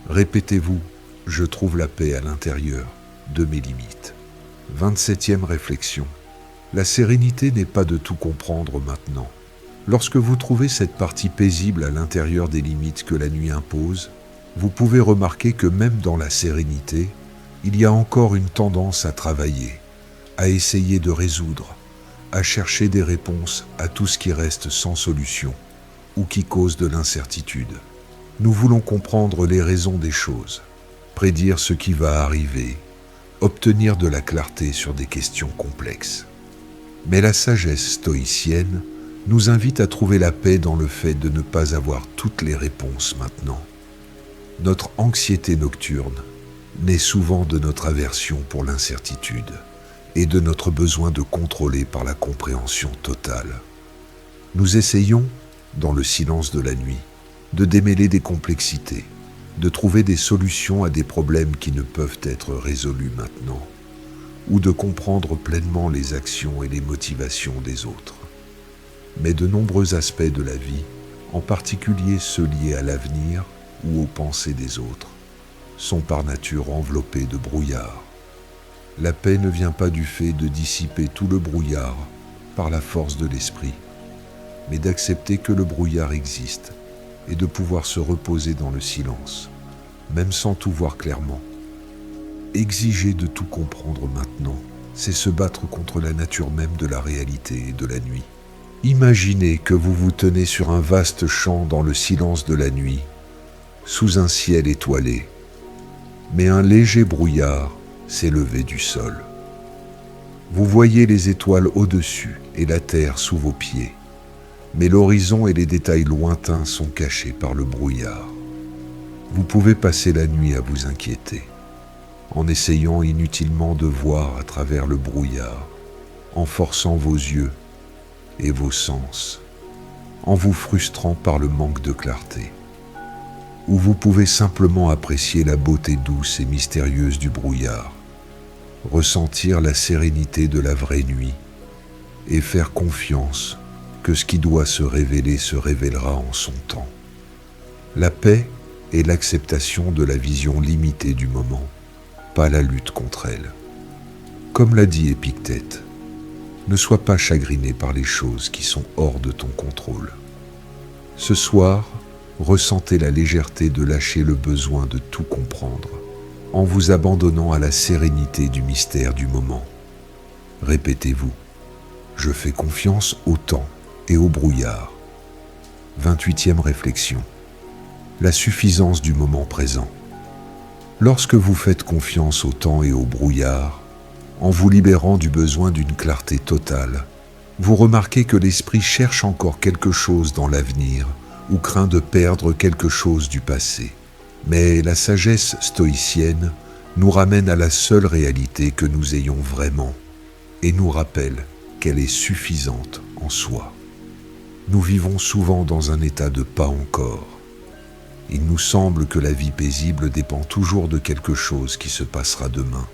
S1: Répétez-vous, je trouve la paix à l'intérieur de mes limites. 27e réflexion. La sérénité n'est pas de tout comprendre maintenant. Lorsque vous trouvez cette partie paisible à l'intérieur des limites que la nuit impose, vous pouvez remarquer que même dans la sérénité, il y a encore une tendance à travailler, à essayer de résoudre, à chercher des réponses à tout ce qui reste sans solution ou qui cause de l'incertitude. Nous voulons comprendre les raisons des choses, prédire ce qui va arriver, obtenir de la clarté sur des questions complexes. Mais la sagesse stoïcienne nous invite à trouver la paix dans le fait de ne pas avoir toutes les réponses maintenant. Notre anxiété nocturne naît souvent de notre aversion pour l'incertitude et de notre besoin de contrôler par la compréhension totale. Nous essayons, dans le silence de la nuit, de démêler des complexités, de trouver des solutions à des problèmes qui ne peuvent être résolus maintenant, ou de comprendre pleinement les actions et les motivations des autres. Mais de nombreux aspects de la vie, en particulier ceux liés à l'avenir ou aux pensées des autres, sont par nature enveloppés de brouillard. La paix ne vient pas du fait de dissiper tout le brouillard par la force de l'esprit, mais d'accepter que le brouillard existe et de pouvoir se reposer dans le silence, même sans tout voir clairement. Exiger de tout comprendre maintenant, c'est se battre contre la nature même de la réalité et de la nuit. Imaginez que vous vous tenez sur un vaste champ dans le silence de la nuit, sous un ciel étoilé, mais un léger brouillard s'est levé du sol. Vous voyez les étoiles au-dessus et la terre sous vos pieds, mais l'horizon et les détails lointains sont cachés par le brouillard. Vous pouvez passer la nuit à vous inquiéter, en essayant inutilement de voir à travers le brouillard, en forçant vos yeux et vos sens, en vous frustrant par le manque de clarté. Ou vous pouvez simplement apprécier la beauté douce et mystérieuse du brouillard, ressentir la sérénité de la vraie nuit et faire confiance que ce qui doit se révéler se révélera en son temps. La paix est l'acceptation de la vision limitée du moment, pas la lutte contre elle. Comme l'a dit Épictète, ne sois pas chagriné par les choses qui sont hors de ton contrôle. Ce soir, ressentez la légèreté de lâcher le besoin de tout comprendre, en vous abandonnant à la sérénité du mystère du moment. Répétez-vous, je fais confiance au temps et au brouillard. 28e réflexion. La suffisance du moment présent. Lorsque vous faites confiance au temps et au brouillard, en vous libérant du besoin d'une clarté totale, vous remarquez que l'esprit cherche encore quelque chose dans l'avenir ou craint de perdre quelque chose du passé. Mais la sagesse stoïcienne nous ramène à la seule réalité que nous ayons vraiment et nous rappelle qu'elle est suffisante en soi. Nous vivons souvent dans un état de pas encore. Il nous semble que la vie paisible dépend toujours de quelque chose qui se passera demain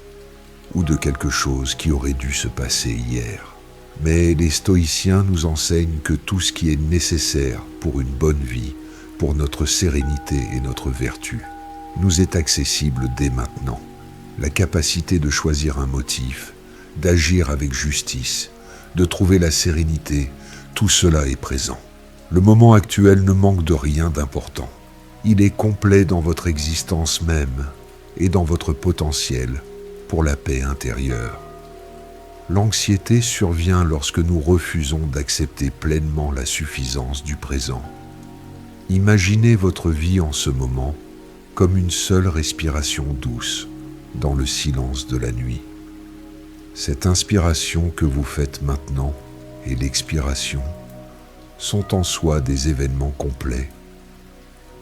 S1: ou de quelque chose qui aurait dû se passer hier. Mais les stoïciens nous enseignent que tout ce qui est nécessaire pour une bonne vie, pour notre sérénité et notre vertu, nous est accessible dès maintenant. La capacité de choisir un motif, d'agir avec justice, de trouver la sérénité, tout cela est présent. Le moment actuel ne manque de rien d'important. Il est complet dans votre existence même et dans votre potentiel pour la paix intérieure. L'anxiété survient lorsque nous refusons d'accepter pleinement la suffisance du présent. Imaginez votre vie en ce moment comme une seule respiration douce dans le silence de la nuit. Cette inspiration que vous faites maintenant et l'expiration sont en soi des événements complets.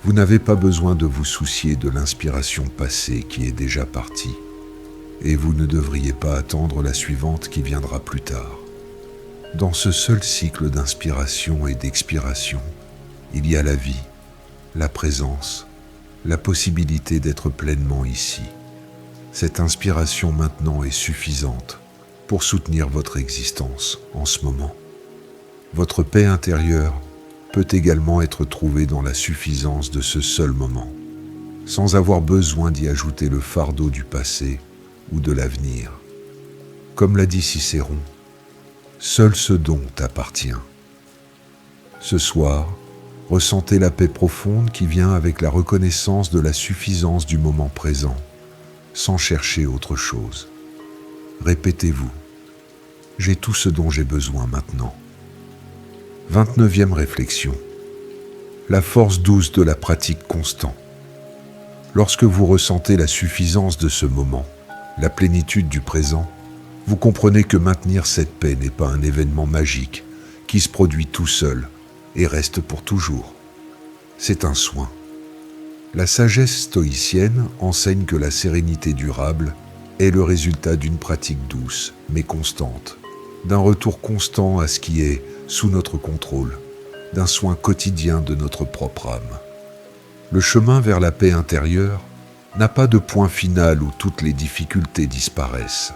S1: Vous n'avez pas besoin de vous soucier de l'inspiration passée qui est déjà partie. Et vous ne devriez pas attendre la suivante qui viendra plus tard. Dans ce seul cycle d'inspiration et d'expiration, il y a la vie, la présence, la possibilité d'être pleinement ici. Cette inspiration maintenant est suffisante pour soutenir votre existence en ce moment. Votre paix intérieure peut également être trouvée dans la suffisance de ce seul moment, sans avoir besoin d'y ajouter le fardeau du passé ou de l'avenir. Comme l'a dit Cicéron, seul ce don t'appartient. Ce soir, ressentez la paix profonde qui vient avec la reconnaissance de la suffisance du moment présent, sans chercher autre chose. Répétez-vous, j'ai tout ce dont j'ai besoin maintenant. 29e réflexion. La force douce de la pratique constante. Lorsque vous ressentez la suffisance de ce moment, la plénitude du présent, vous comprenez que maintenir cette paix n'est pas un événement magique qui se produit tout seul et reste pour toujours. C'est un soin. La sagesse stoïcienne enseigne que la sérénité durable est le résultat d'une pratique douce mais constante, d'un retour constant à ce qui est sous notre contrôle, d'un soin quotidien de notre propre âme. Le chemin vers la paix intérieure n'a pas de point final où toutes les difficultés disparaissent.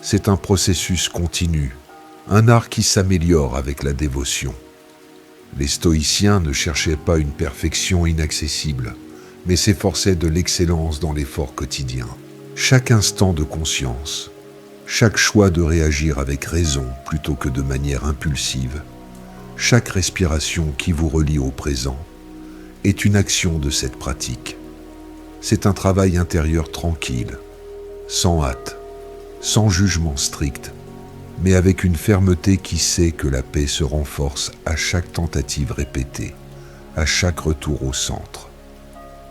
S1: C'est un processus continu, un art qui s'améliore avec la dévotion. Les stoïciens ne cherchaient pas une perfection inaccessible, mais s'efforçaient de l'excellence dans l'effort quotidien. Chaque instant de conscience, chaque choix de réagir avec raison plutôt que de manière impulsive, chaque respiration qui vous relie au présent, est une action de cette pratique. C'est un travail intérieur tranquille, sans hâte, sans jugement strict, mais avec une fermeté qui sait que la paix se renforce à chaque tentative répétée, à chaque retour au centre.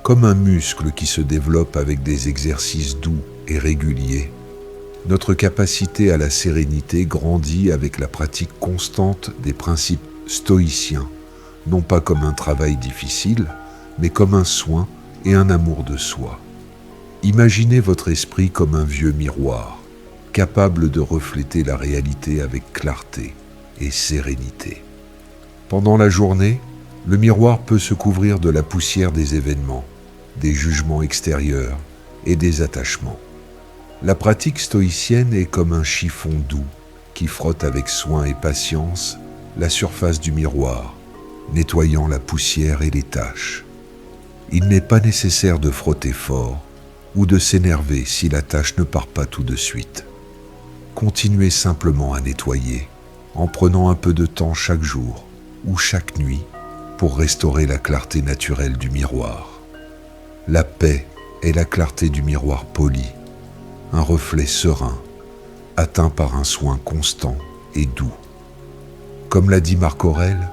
S1: Comme un muscle qui se développe avec des exercices doux et réguliers, notre capacité à la sérénité grandit avec la pratique constante des principes stoïciens, non pas comme un travail difficile, mais comme un soin et un amour de soi. Imaginez votre esprit comme un vieux miroir, capable de refléter la réalité avec clarté et sérénité. Pendant la journée, le miroir peut se couvrir de la poussière des événements, des jugements extérieurs et des attachements. La pratique stoïcienne est comme un chiffon doux qui frotte avec soin et patience la surface du miroir, nettoyant la poussière et les taches. Il n'est pas nécessaire de frotter fort ou de s'énerver si la tache ne part pas tout de suite. Continuez simplement à nettoyer, en prenant un peu de temps chaque jour ou chaque nuit pour restaurer la clarté naturelle du miroir. La paix est la clarté du miroir poli, un reflet serein, atteint par un soin constant et doux. Comme l'a dit Marc Aurèle,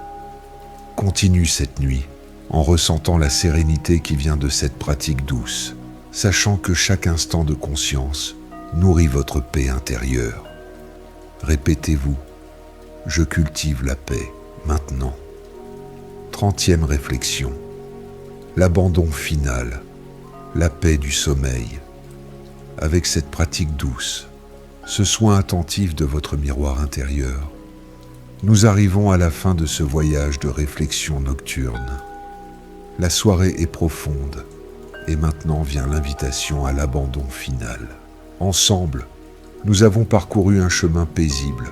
S1: continue cette nuit en ressentant la sérénité qui vient de cette pratique douce, sachant que chaque instant de conscience nourrit votre paix intérieure. Répétez-vous, je cultive la paix maintenant. 30e réflexion. L'abandon final, la paix du sommeil. Avec cette pratique douce, ce soin attentif de votre miroir intérieur, nous arrivons à la fin de ce voyage de réflexion nocturne. La soirée est profonde et maintenant vient l'invitation à l'abandon final. Ensemble, nous avons parcouru un chemin paisible,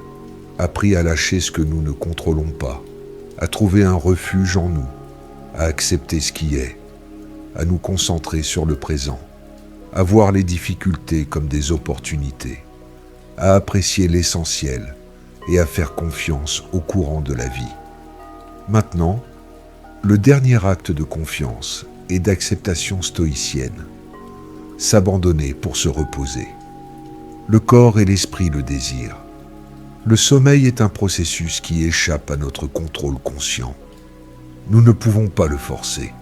S1: appris à lâcher ce que nous ne contrôlons pas, à trouver un refuge en nous, à accepter ce qui est, à nous concentrer sur le présent, à voir les difficultés comme des opportunités, à apprécier l'essentiel et à faire confiance au courant de la vie. Maintenant, le dernier acte de confiance et d'acceptation stoïcienne, s'abandonner pour se reposer. Le corps et l'esprit le désirent. Le sommeil est un processus qui échappe à notre contrôle conscient. Nous ne pouvons pas le forcer.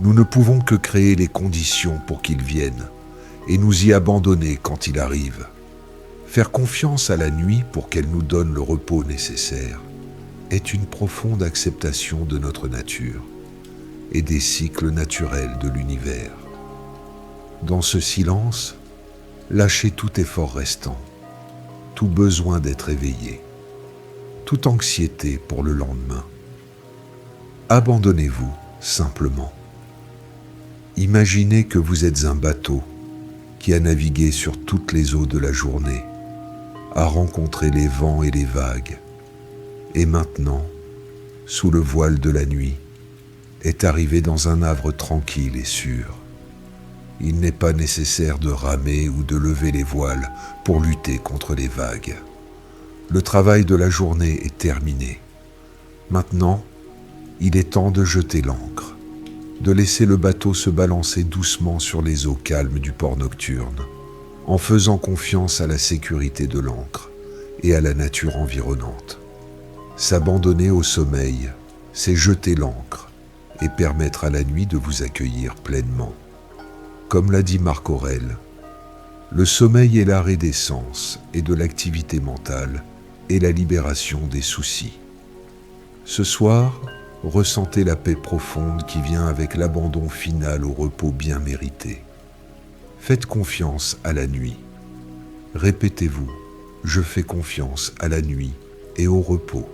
S1: Nous ne pouvons que créer les conditions pour qu'il vienne et nous y abandonner quand il arrive. Faire confiance à la nuit pour qu'elle nous donne le repos nécessaire est une profonde acceptation de notre nature et des cycles naturels de l'univers. Dans ce silence, lâchez tout effort restant, tout besoin d'être éveillé. toute anxiété pour le lendemain. Abandonnez-vous simplement. Imaginez que vous êtes un bateau qui a navigué sur toutes les eaux de la journée, a rencontré les vents et les vagues, et maintenant, sous le voile de la nuit, est arrivé dans un havre tranquille et sûr. Il n'est pas nécessaire de ramer ou de lever les voiles pour lutter contre les vagues. Le travail de la journée est terminé. Maintenant, il est temps de jeter l'ancre, de laisser le bateau se balancer doucement sur les eaux calmes du port nocturne, en faisant confiance à la sécurité de l'ancre et à la nature environnante. S'abandonner au sommeil, c'est jeter l'ancre et permettre à la nuit de vous accueillir pleinement. Comme l'a dit Marc Aurèle, le sommeil est l'arrêt des sens et de l'activité mentale et la libération des soucis. Ce soir, ressentez la paix profonde qui vient avec l'abandon final au repos bien mérité. Faites confiance à la nuit. Répétez-vous, je fais confiance à la nuit et au repos.